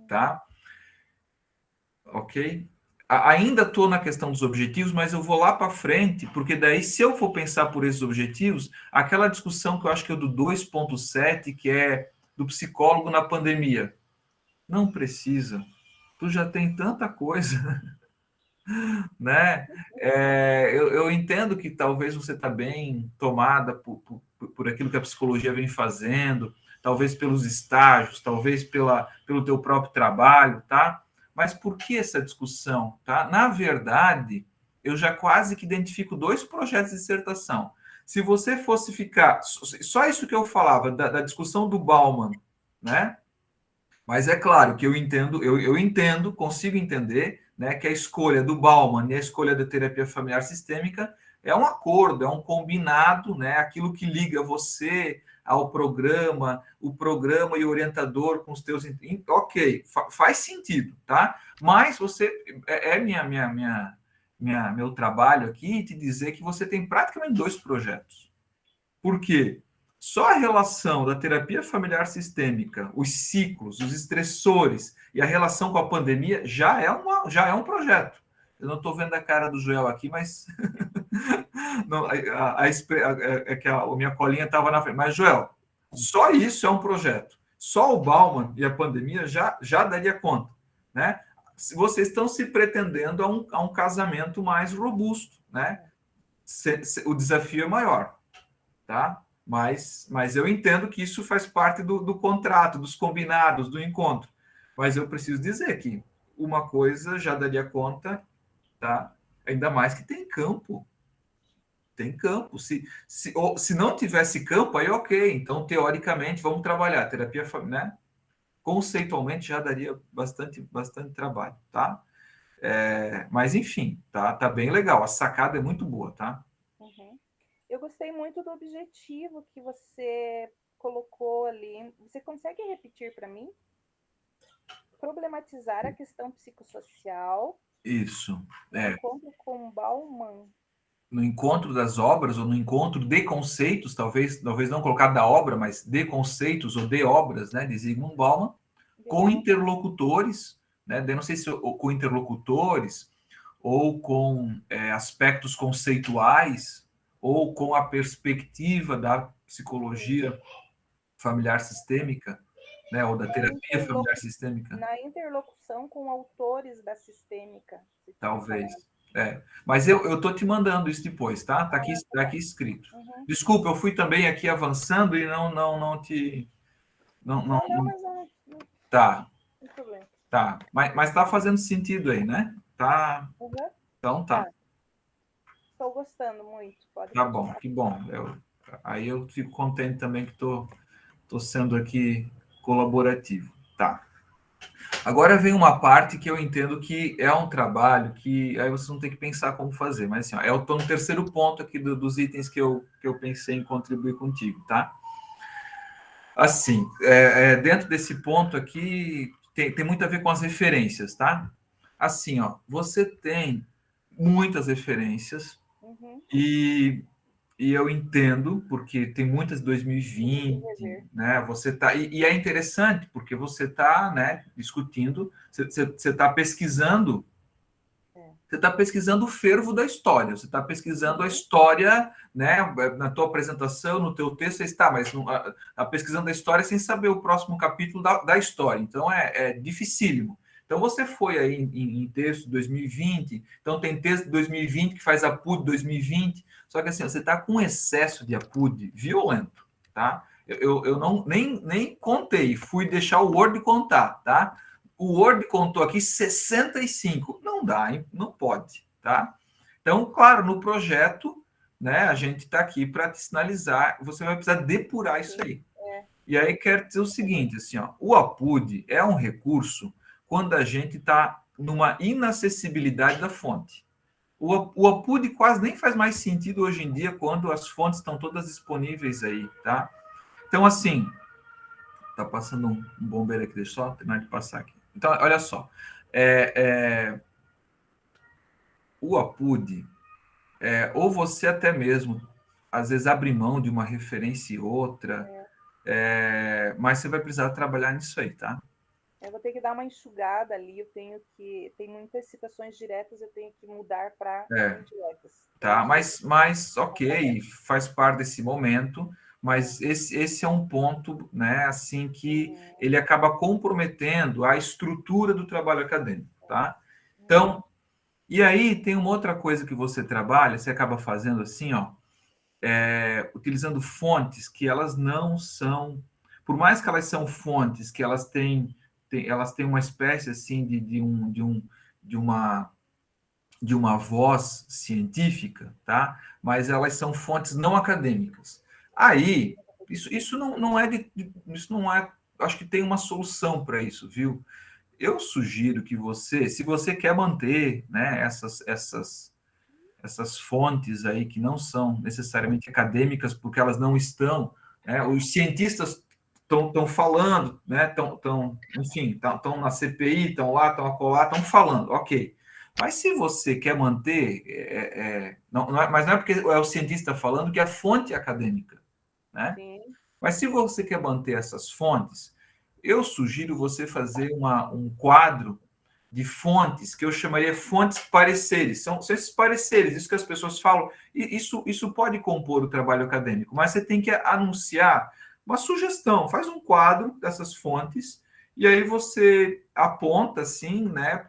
tá? Ok? Ainda estou na questão dos objetivos, mas eu vou lá para frente, porque daí, se eu for pensar por esses objetivos, aquela discussão que eu acho que é do 2.7, que é do psicólogo na pandemia. Não precisa. Tu já tem tanta coisa, né? Eu entendo que talvez você está bem tomada por aquilo que a psicologia vem fazendo, talvez pelos estágios, talvez pelo teu próprio trabalho, tá? Mas por que essa discussão, tá? Na verdade, eu já quase que identifico 2 projetos de dissertação. Se você fosse ficar... Só isso que eu falava, da discussão do Bauman, né? Mas é claro que eu entendo, consigo entender, né, que a escolha do Bauman e a escolha da terapia familiar sistêmica é um acordo, é um combinado, né, aquilo que liga você ao programa, o programa e o orientador com os teus... Ok, faz sentido, tá? Mas você... meu trabalho aqui te dizer que você tem praticamente 2 projetos. Por quê? Só a relação da terapia familiar sistêmica, os ciclos, os estressores e a relação com a pandemia já é um projeto. Eu não estou vendo a cara do Joel aqui, mas não, é que a minha colinha estava na frente. Mas, Joel, só isso é um projeto. Só o Bauman e a pandemia já daria conta, né? Vocês estão se pretendendo a um casamento mais robusto, né? O desafio é maior, tá? Mas eu entendo que isso faz parte do contrato, dos combinados, do encontro. Mas eu preciso dizer que uma coisa já daria conta, tá? Ainda mais que tem campo. Tem campo. Se não tivesse campo, aí ok. Então, teoricamente, vamos trabalhar. Terapia, né? Conceitualmente já daria bastante trabalho, tá? Mas, enfim, tá bem legal. A sacada é muito boa, tá? Uhum. Eu gostei muito do objetivo que você colocou ali. Você consegue repetir para mim? Problematizar a questão psicossocial. Isso. Encontro com Bauman. No encontro das obras, ou no encontro de conceitos, talvez não colocar da obra, mas de conceitos ou de obras, né, de Zygmunt Bauman, com interlocutores, né, não sei se com interlocutores, ou com aspectos conceituais, ou com a perspectiva da psicologia familiar sistêmica, né, ou da terapia familiar sistêmica. Na interlocução com autores da sistêmica. Talvez. Mas eu estou te mandando isso depois, tá? Tá aqui escrito. Uhum. Desculpa, eu fui também aqui avançando e não te... Não. Tá. Não tem problema. Tá. Mas tá fazendo sentido aí, né? Tá. Uhum. Então tá. Estou gostando muito. Pode tá bom, que bom. Aí eu fico contente também que estou sendo aqui colaborativo. Tá. Agora vem uma parte que eu entendo que é um trabalho que aí vocês vão ter que pensar como fazer, mas assim, eu estou no terceiro ponto aqui dos itens que eu pensei em contribuir contigo, tá? Assim, dentro desse ponto aqui, tem muito a ver com as referências, tá? Assim, ó, você tem muitas referências e eu entendo, porque tem muitas de 2020, né? Você tá e é interessante porque você está, né, discutindo, você está pesquisando, o fervo da história, você está pesquisando a história, né? Na tua apresentação, no teu texto, você está, mas tá pesquisando a história sem saber o próximo capítulo da história. Então é dificílimo. Então, você foi aí em texto de 2020, então tem texto de 2020 que faz APUD 2020, só que assim, você está com um excesso de APUD violento, tá? Eu nem contei, fui deixar o Word contar, tá? O Word contou aqui 65, não dá, hein? Não pode, tá? Então, claro, no projeto, né, a gente está aqui para te sinalizar, você vai precisar depurar isso aí. E aí quero dizer o seguinte, assim, ó, o APUD é um recurso quando a gente está numa inacessibilidade da fonte. O APUD quase nem faz mais sentido hoje em dia quando as fontes estão todas disponíveis aí, tá? Então, assim, tá passando um bombeiro aqui, deixa eu só terminar de passar aqui. Então, olha só, o APUD, ou você até mesmo, às vezes, abre mão de uma referência e outra, mas você vai precisar trabalhar nisso aí, tá? Eu vou ter que dar uma enxugada ali, tem muitas citações diretas, eu tenho que mudar para indiretas. Tá, mas ok, faz parte desse momento, mas esse é um ponto, né, assim, que ele acaba comprometendo a estrutura do trabalho acadêmico, tá? Então, e aí tem uma outra coisa que você trabalha, você acaba fazendo assim, ó, utilizando fontes que elas não são, por mais que elas são fontes, que elas têm uma espécie assim de uma voz científica, tá? Mas elas são fontes não acadêmicas. Aí, isso não é, acho que tem uma solução para isso, viu? Eu sugiro que você, se você quer manter, né, essas fontes aí que não são necessariamente acadêmicas, porque elas não estão, né, os cientistas estão falando, né, enfim, estão na CPI, estão lá, estão acolá, estão falando, ok. Mas se você quer manter, mas não é porque é o cientista falando que é fonte acadêmica, né? Sim. Mas se você quer manter essas fontes, eu sugiro você fazer um quadro de fontes, que eu chamaria fontes pareceres. São esses pareceres, isso que as pessoas falam, e isso pode compor o trabalho acadêmico, mas você tem que anunciar uma sugestão, faz um quadro dessas fontes, e aí você aponta, assim, né,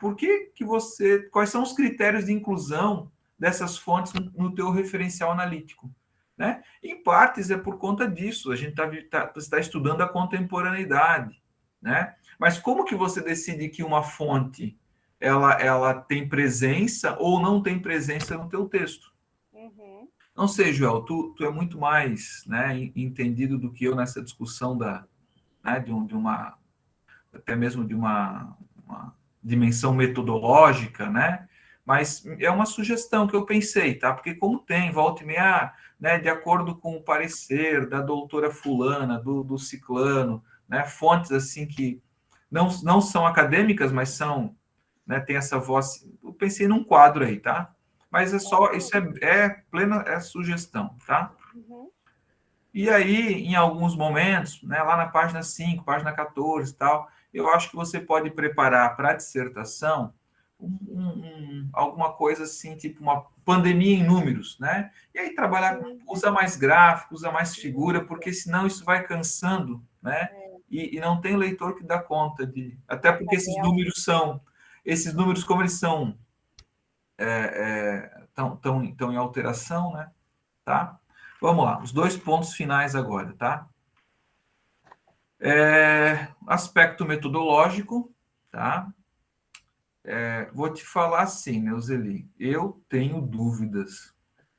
quais são os critérios de inclusão dessas fontes no teu referencial analítico, né? Em partes é por conta disso, a gente está estudando a contemporaneidade, né? Mas como que você decide que uma fonte ela tem presença ou não tem presença no teu texto? Uhum. Não sei, Joel, tu é muito mais, né, entendido do que eu nessa discussão né, de uma até mesmo de uma dimensão metodológica, né? Mas é uma sugestão que eu pensei, tá? Porque como tem, volta e meia, né, de acordo com o parecer da doutora fulana, do ciclano, né, fontes assim que não são acadêmicas, mas são, né, tem essa voz. Eu pensei num quadro aí, tá? Mas isso é plena sugestão, tá? Uhum. E aí, em alguns momentos, né, lá na página 5, página 14 e tal, eu acho que você pode preparar para a dissertação alguma coisa assim, tipo uma pandemia em números, né? E aí trabalhar, usa mais gráfico, usa mais figura, porque senão isso vai cansando, né? E não tem leitor que dá conta de... Até porque esses números como eles são tão em alteração, né? Tá? Vamos lá, os 2 pontos finais agora, tá? Aspecto metodológico, tá? Vou te falar assim, Neuzeli, eu tenho dúvidas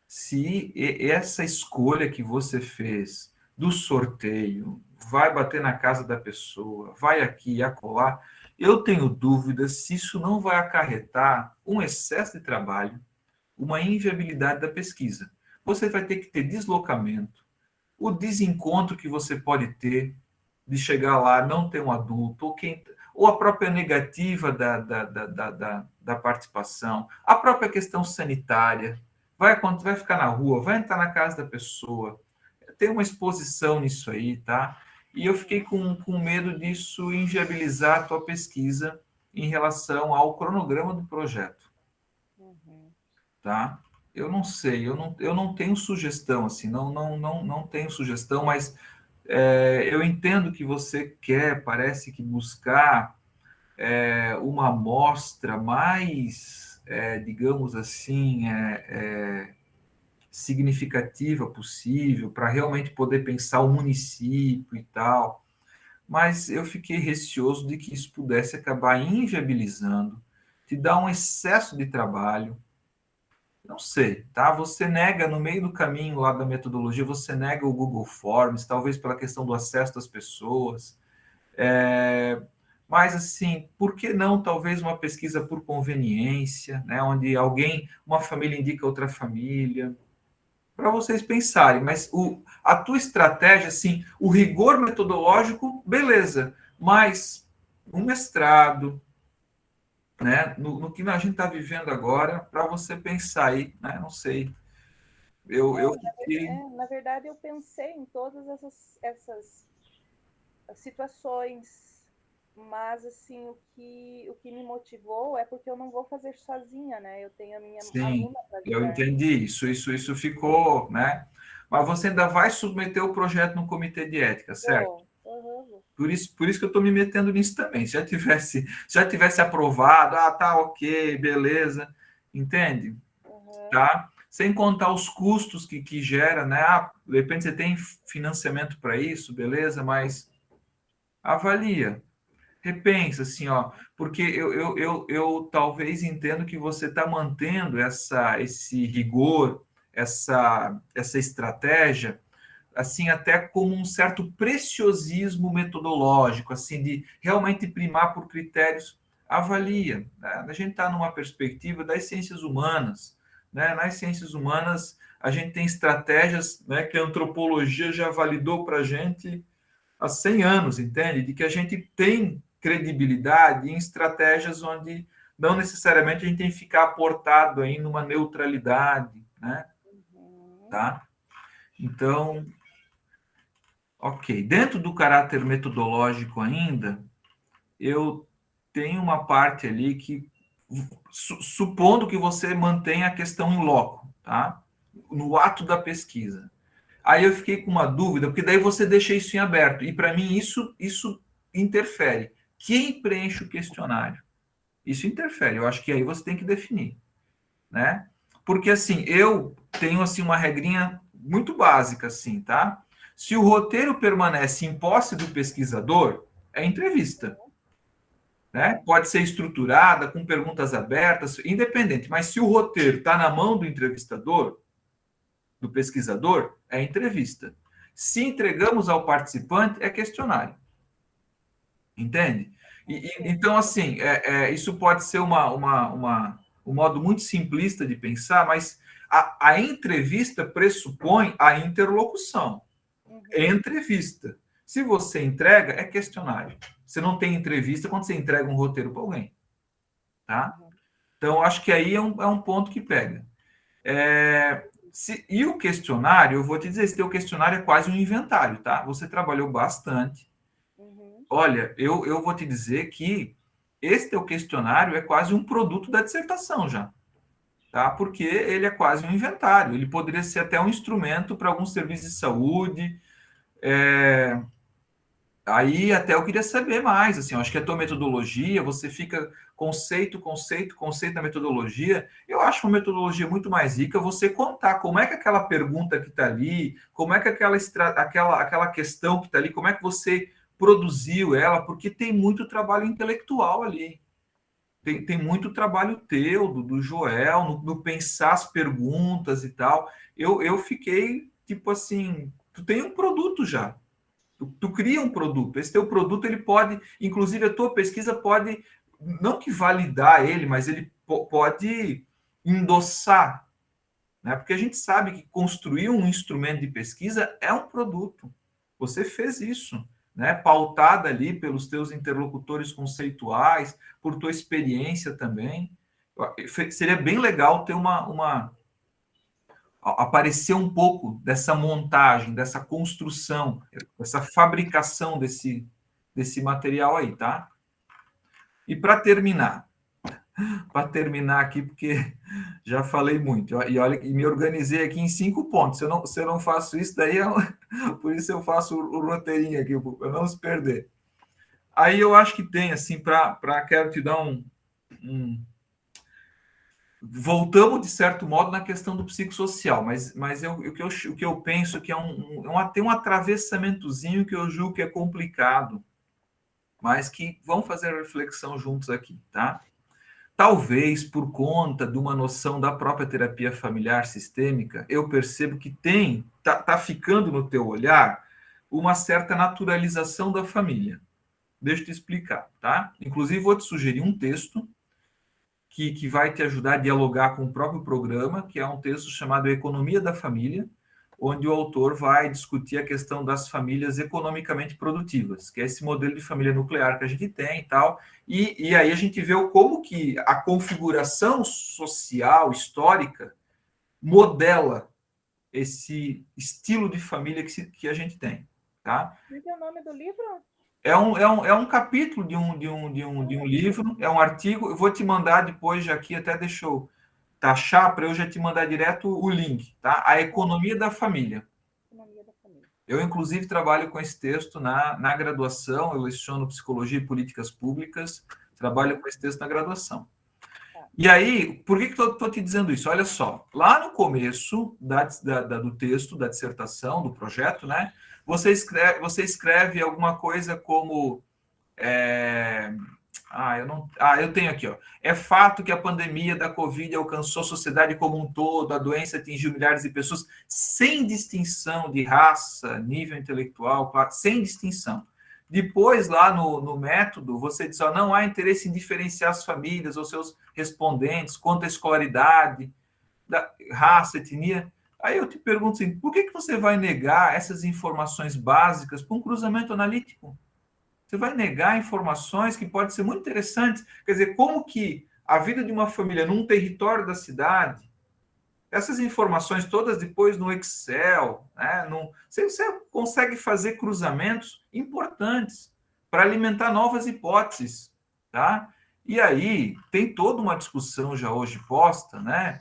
se essa escolha que você fez do sorteio vai bater na casa da pessoa, vai aqui e acolá, eu tenho dúvidas se isso não vai acarretar um excesso de trabalho, uma inviabilidade da pesquisa. Você vai ter que ter deslocamento, o desencontro que você pode ter de chegar lá, não ter um adulto, ou a própria negativa da participação, a própria questão sanitária, vai ficar na rua, vai entrar na casa da pessoa, tem uma exposição nisso aí, tá? E eu fiquei com medo disso inviabilizar a tua pesquisa em relação ao cronograma do projeto, tá? Eu não sei, eu não tenho sugestão, assim, não tenho sugestão, mas eu entendo que você quer, parece que buscar uma amostra mais, digamos assim, significativa possível, para realmente poder pensar o município e tal. Mas eu fiquei receoso de que isso pudesse acabar inviabilizando, te dar um excesso de trabalho. Não sei, tá? Você nega no meio do caminho lá da metodologia, você nega o Google Forms, talvez pela questão do acesso das pessoas. Mas, assim, por que não talvez uma pesquisa por conveniência, né? Onde uma família indica outra família, para vocês pensarem. Mas a tua estratégia, assim, o rigor metodológico, beleza, mas um mestrado, né? No que a gente está vivendo agora, para você pensar aí, né? Não sei. Eu fiquei. Na verdade, eu pensei em todas essas situações, mas assim, o que me motivou é porque eu não vou fazer sozinha, né? Eu tenho a minha Sim, aluna para eu ajudar. entendi isso ficou, né? Mas você ainda vai submeter o projeto no comitê de ética, certo? Vou. Uhum. Por isso que eu estou me metendo nisso também. Se já tivesse aprovado, tá, ok, beleza, entende? Tá? Sem contar os custos que gera, né? De repente você tem financiamento para isso, beleza, mas avalia, repensa, assim, ó, porque eu talvez entendo que você está mantendo esse rigor, essa estratégia, assim, até como um certo preciosismo metodológico, assim, de realmente primar por critérios. Avalia, né? A gente está numa perspectiva das ciências humanas, né? Nas ciências humanas a gente tem estratégias, né, que a antropologia já validou para a gente há 100 anos, entende? De que a gente tem credibilidade em estratégias onde não necessariamente a gente tem que ficar aportado aí numa neutralidade, né? Tá? Então, ok. Dentro do caráter metodológico ainda, eu tem uma parte ali que, supondo que você mantenha a questão em loco, tá? No ato da pesquisa. Aí eu fiquei com uma dúvida, porque daí você deixa isso em aberto. E para mim isso interfere. Quem preenche o questionário? Isso interfere. Eu acho que aí você tem que definir, né? Porque assim, eu tenho assim uma regrinha muito básica assim, tá? Se o roteiro permanece em posse do pesquisador, é entrevista, né? Pode ser estruturada com perguntas abertas, independente, mas se o roteiro está na mão do entrevistador, do pesquisador, é entrevista. Se entregamos ao participante, é questionário. Entende? Então, assim, isso pode ser um modo muito simplista de pensar, mas a entrevista pressupõe a interlocução. É entrevista. Se você entrega, é questionário. Você não tem entrevista quando você entrega um roteiro para alguém. Tá? Então, acho que aí é um ponto que pega. E o questionário, eu vou te dizer, esse teu questionário é quase um inventário, tá? Você trabalhou bastante. Olha, eu vou te dizer que esse teu questionário é quase um produto da dissertação já, tá? Porque ele é quase um inventário. Ele poderia ser até um instrumento para algum serviço de saúde. Aí até eu queria saber mais, assim, eu acho que a tua metodologia, você fica conceito da metodologia. Eu acho uma metodologia muito mais rica você contar como é que aquela pergunta que está ali, como é que aquela questão que está ali, como é que você produziu ela, porque tem muito trabalho intelectual ali. Tem muito trabalho teu, do Joel, no pensar as perguntas e tal. Eu fiquei, tipo assim, tu tem um produto já. Tu cria um produto. Esse teu produto, ele pode, inclusive a tua pesquisa pode, não que validar ele, mas ele pode endossar, né? Porque a gente sabe que construir um instrumento de pesquisa é um produto. Você fez isso, né? Pautada ali pelos teus interlocutores conceituais, por tua experiência também. Seria bem legal ter aparecer um pouco dessa montagem, dessa construção, dessa fabricação desse material aí, tá? E para terminar aqui, porque já falei muito, e olha, e me organizei aqui em 5 pontos. Se eu não faço isso, daí por isso eu faço o roteirinho aqui, para não se perder. Aí eu acho que tem, assim, quero te dar voltamos, de certo modo, na questão do psicossocial, mas o que eu penso que tem um atravessamentozinho que eu julgo que é complicado, mas que vamos fazer a reflexão juntos aqui, tá? Talvez por conta de uma noção da própria terapia familiar sistêmica, eu percebo que tá ficando no teu olhar uma certa naturalização da família. Deixa eu te explicar, tá? Inclusive, vou te sugerir um texto que vai te ajudar a dialogar com o próprio programa, que é um texto chamado Economia da Família, onde o autor vai discutir a questão das famílias economicamente produtivas, que é esse modelo de família nuclear que a gente tem e tal, e aí a gente vê como que a configuração social, histórica, modela esse estilo de família que a gente tem, tá? Qual é o nome do livro? É um capítulo de um livro, é um artigo. Eu vou te mandar depois, já aqui, até deixa eu taxar para eu já te mandar direto o link, tá? A Economia da Família. Eu, inclusive, trabalho com esse texto na graduação, eu leciono Psicologia e Políticas Públicas, trabalho com esse texto na graduação. E aí, por que estou te dizendo isso? Olha só, lá no começo do texto, da dissertação, do projeto, né? Você escreve alguma coisa como... eu tenho aqui, ó. É fato que a pandemia da Covid alcançou a sociedade como um todo, a doença atingiu milhares de pessoas, sem distinção de raça, nível intelectual, sem distinção. Depois, lá no método, você diz, ó, não há interesse em diferenciar as famílias ou seus respondentes quanto à escolaridade, raça, etnia. Aí eu te pergunto assim, por que você vai negar essas informações básicas para um cruzamento analítico? Você vai negar informações que podem ser muito interessantes. Quer dizer, como que a vida de uma família num território da cidade, essas informações todas depois no Excel, né, você consegue fazer cruzamentos importantes para alimentar novas hipóteses, tá? E aí tem toda uma discussão já hoje posta, né,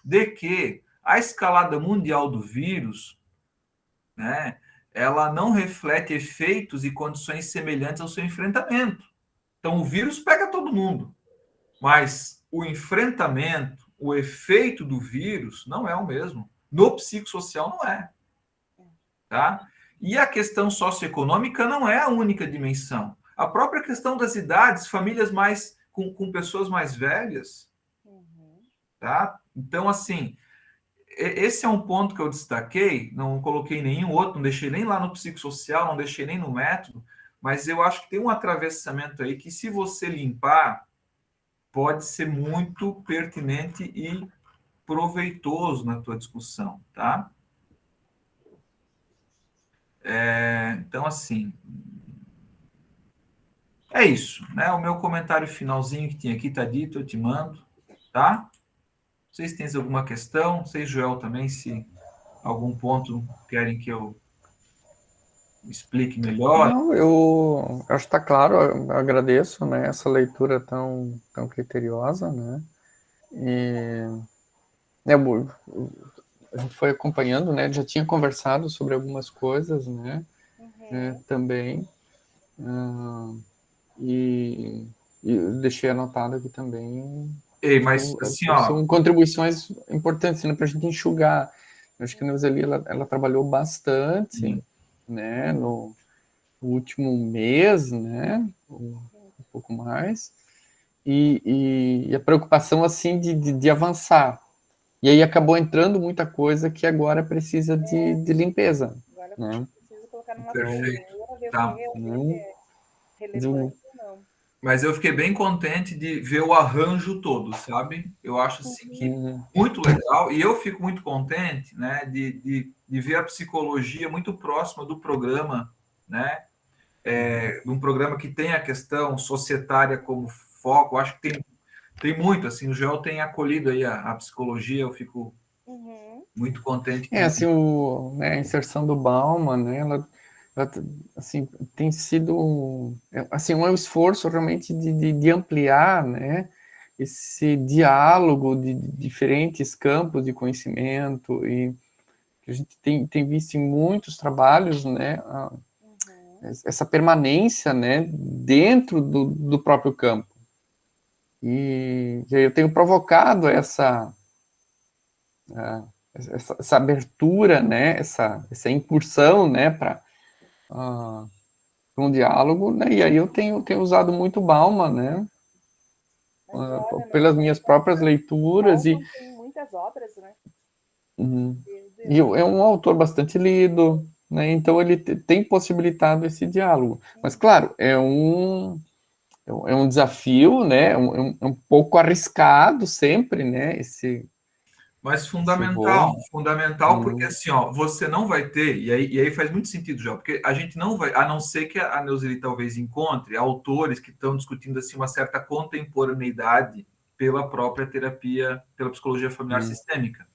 de que a escalada mundial do vírus, né, ela não reflete efeitos e condições semelhantes ao seu enfrentamento. Então, o vírus pega todo mundo, mas o enfrentamento, o efeito do vírus não é o mesmo. No psicossocial não é, tá? E a questão socioeconômica não é a única dimensão. A própria questão das idades, famílias mais com pessoas mais velhas, tá? Então, assim, esse é um ponto que eu destaquei, não coloquei nenhum outro, não deixei nem lá no psicossocial, não deixei nem no método, mas eu acho que tem um atravessamento aí que, se você limpar, pode ser muito pertinente e proveitoso na tua discussão, tá? Então, assim, é isso, né? O meu comentário finalzinho que tinha aqui está dito, eu te mando, tá? Vocês têm alguma questão? Vocês, Joel, também, se algum ponto querem que eu explique melhor? Não, eu acho que está claro, eu agradeço, né, essa leitura tão criteriosa, né, e né, a gente foi acompanhando, né, já tinha conversado sobre algumas coisas, né, também, e deixei anotado aqui também, Mas, assim, ó, são contribuições importantes, né, para a gente enxugar. Eu acho que a Neuzeli, ela trabalhou bastante, né, no último mês, né, um pouco mais, e a preocupação, assim, de avançar. E aí acabou entrando muita coisa que agora precisa de limpeza. Agora Né? precisa colocar numa perfeito, prateleira, ver o que tá? realmente é relevante ou não. Mas eu fiquei bem contente de ver o arranjo todo, sabe? Eu acho assim que muito legal, e eu fico muito contente, né, de ver a psicologia muito próxima do programa, né? De um programa que tem a questão societária como foco. Acho que tem muito, assim, o Joel tem acolhido aí a psicologia, eu fico muito contente que... Assim, né, a inserção do Bauman, né, ela, assim, tem sido assim, um esforço realmente de ampliar, né, esse diálogo de diferentes campos de conhecimento, e que a gente tem visto em muitos trabalhos, né, essa permanência, né, dentro do próprio campo. E aí eu tenho provocado essa abertura, né, essa incursão, né, para um diálogo, né, e aí eu tenho usado muito Bauman, né, pelas minhas próprias leituras, Bauman tem muitas obras, né? E é um autor bastante lido, né, então ele tem possibilitado esse diálogo. Mas, claro, é um desafio, né, é um pouco arriscado sempre, né, Mas fundamental, porque Uhum. assim, ó, você não vai ter, e aí faz muito sentido, já, porque a gente não vai, a não ser que a Neuzeli talvez encontre autores que estão discutindo assim uma certa contemporaneidade pela própria terapia, pela psicologia familiar sistêmica,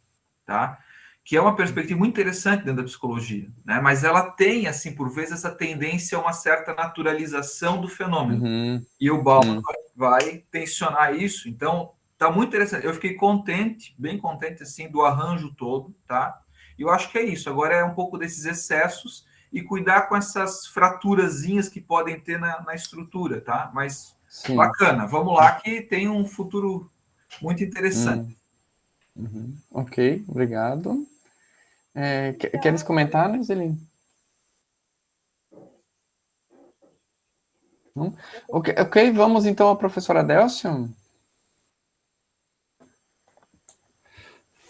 tá? Que é uma perspectiva muito interessante dentro da psicologia, né? Mas ela tem, assim, por vezes, essa tendência a uma certa naturalização do fenômeno. E o Bauman vai tensionar isso, então tá muito interessante. Eu fiquei contente, bem contente, assim, do arranjo todo, tá? E eu acho que é isso. Agora é um pouco desses excessos e cuidar com essas fraturazinhas que podem ter na estrutura, tá? Mas bacana, vamos lá, que tem um futuro muito interessante. Ok, obrigado. Queres comentar, Neuzeli? Ok, vamos então à professora Delcio.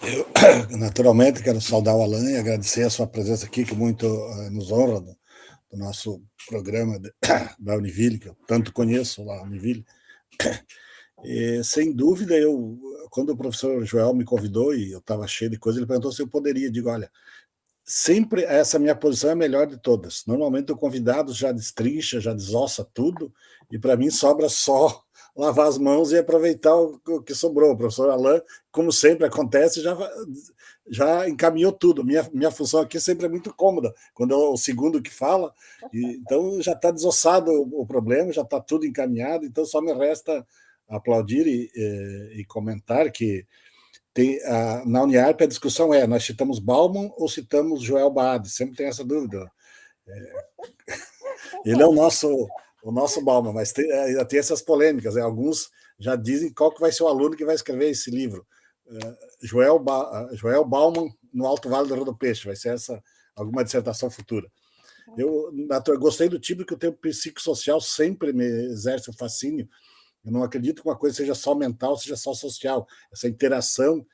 Eu, naturalmente, quero saudar o Alan e agradecer a sua presença aqui, que muito nos honra do nosso programa da Univille, que eu tanto conheço lá, Univille. E, sem dúvida, quando o professor Joel me convidou e eu estava cheio de coisa, ele perguntou se eu poderia. Eu digo, olha, sempre essa minha posição é a melhor de todas. Normalmente o convidado já destrincha, já desossa tudo, e para mim sobra só lavar as mãos e aproveitar o que sobrou. O professor Alain, como sempre acontece, já encaminhou tudo. Minha função aqui sempre é muito cômoda, quando é o segundo que fala, então já está desossado o problema, já está tudo encaminhado, então só me resta aplaudir e comentar que na Uniarp a discussão nós citamos Bauman ou citamos Joel Baade, sempre tem essa dúvida. Ele é o nosso Bauman, mas ainda tem essas polêmicas. Alguns já dizem qual que vai ser o aluno que vai escrever esse livro. Joel Bauman no Alto Vale do Rio do Peixe, vai ser alguma dissertação futura. Eu gostei do tipo que o tempo psicossocial sempre me exerce o fascínio. Eu não acredito que uma coisa seja só mental, seja só social. Essa interação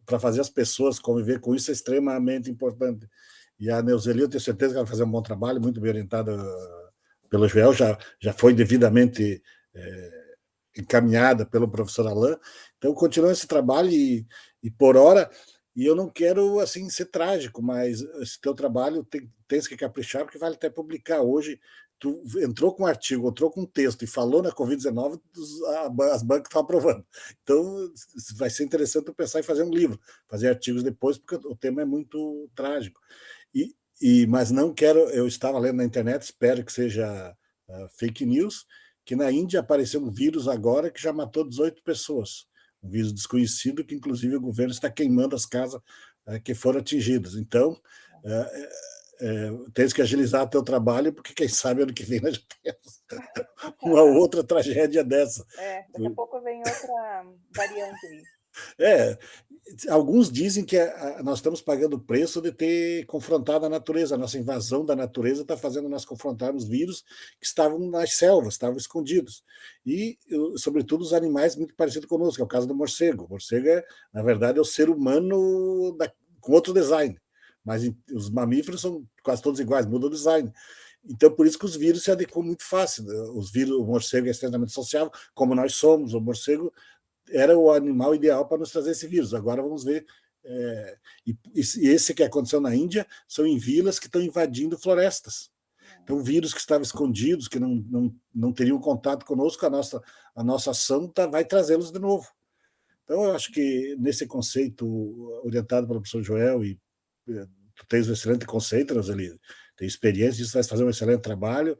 para fazer as pessoas conviver com isso é extremamente importante. E a Neuzeli, eu tenho certeza que ela vai fazer um bom trabalho, muito bem orientada pelo Joel, já foi devidamente encaminhada pelo professor Alain. Então, continua esse trabalho e por hora, e eu não quero assim ser trágico, mas esse teu trabalho tens que caprichar, porque vale até publicar. Hoje, tu entrou com um artigo, entrou com um texto e falou na Covid-19, as bancas estão aprovando. Então, vai ser interessante tu pensar em fazer um livro, fazer artigos depois, porque o tema é muito trágico. Mas não quero, eu estava lendo na internet, espero que seja fake news, que na Índia apareceu um vírus agora que já matou 18 pessoas, um vírus desconhecido que inclusive o governo está queimando as casas que foram atingidas. Então, tens que agilizar teu trabalho, porque quem sabe ano que vem nós já temos uma outra tragédia dessa. Daqui a pouco vem outra variante aí. Alguns dizem que nós estamos pagando o preço de ter confrontado a natureza. A nossa invasão da natureza está fazendo nós confrontarmos vírus que estavam nas selvas, estavam escondidos. E, sobretudo, os animais muito parecidos conosco, que é o caso do morcego. O morcego, na verdade, é o ser humano com outro design. Mas os mamíferos são quase todos iguais, muda o design. Então, por isso que os vírus se adequam muito fácil. O morcego é extremamente sociável, como nós somos. O morcego era o animal ideal para nos trazer esse vírus. Agora vamos ver. E esse que aconteceu na Índia são em vilas que estão invadindo florestas. Então, vírus que estavam escondidos, que não teriam contato conosco, a nossa ação vai trazê-los de novo. Então, eu acho que nesse conceito orientado pelo professor Joel, e tu tens um excelente conceito, Roseli, tem experiência, isso vai fazer um excelente trabalho,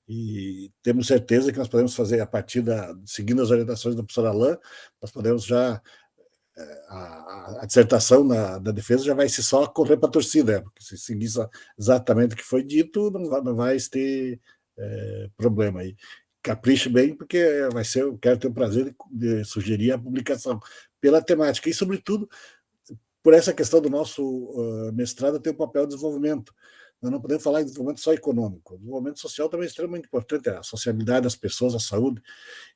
e temos certeza que nós podemos fazer, a partir seguindo as orientações do professor Alain, nós podemos já, a dissertação da defesa já vai ser só correr para a torcida, porque se seguir exatamente o que foi dito, não vai ter problema aí. Capriche bem, porque eu quero ter o prazer de sugerir a publicação pela temática, e sobretudo, por essa questão do nosso mestrado ter um papel de desenvolvimento. Nós não podemos falar em desenvolvimento só econômico. O desenvolvimento social também é extremamente importante, a sociabilidade das pessoas, a saúde.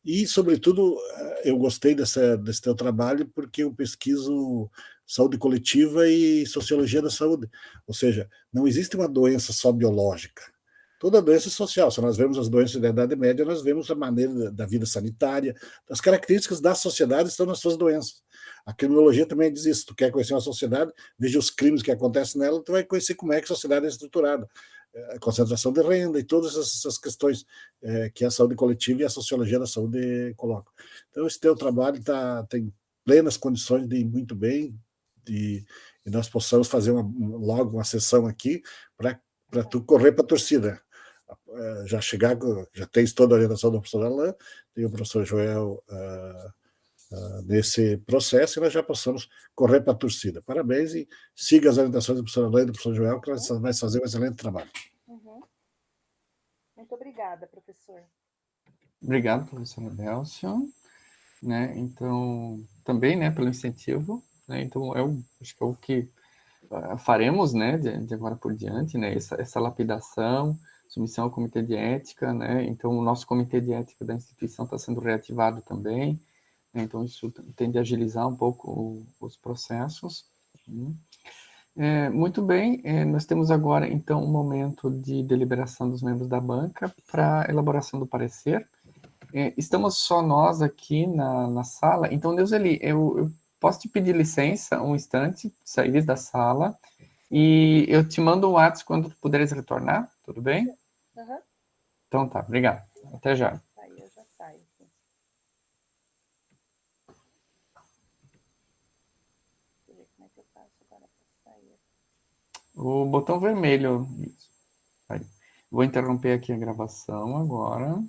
E, sobretudo, eu gostei desse teu trabalho porque eu pesquiso saúde coletiva e sociologia da saúde. Ou seja, não existe uma doença só biológica. Toda doença é social. Se nós vemos as doenças da Idade Média, nós vemos a maneira da vida sanitária, as características da sociedade estão nas suas doenças. A criminologia também diz isso. Tu quer conhecer uma sociedade, veja os crimes que acontecem nela, tu vai conhecer como é que a sociedade é estruturada. A concentração de renda e todas essas questões que a saúde coletiva e a sociologia da saúde colocam. Então, esse teu trabalho tem plenas condições de ir muito bem e nós possamos fazer logo uma sessão aqui para tu correr para a torcida. Já tens toda a orientação do professor Alain, tem o professor Joel nesse processo, e nós já possamos correr para a torcida. Parabéns e siga as orientações do professor Alain e do professor Joel, que vai fazer um excelente trabalho. Muito obrigada, professor. Obrigado, professor Adelcio. Né? Então, também, né, pelo incentivo. Né? Então, acho que é o que faremos, né, de agora por diante, né, essa lapidação, submissão ao comitê de ética, né, então o nosso comitê de ética da instituição está sendo reativado também, né, então isso tende a agilizar um pouco os processos. Muito bem, nós temos agora, então, um momento de deliberação dos membros da banca para elaboração do parecer. Estamos só nós aqui na sala, então, Neuzeli, eu posso te pedir licença um instante, sair da sala, e eu te mando um WhatsApp quando puderes retornar, tudo bem? Uhum. Então tá, obrigado. Até já. Aí eu já saio. Como é que eu faço agora para sair? O botão vermelho. Isso. Aí. Vou interromper aqui a gravação agora.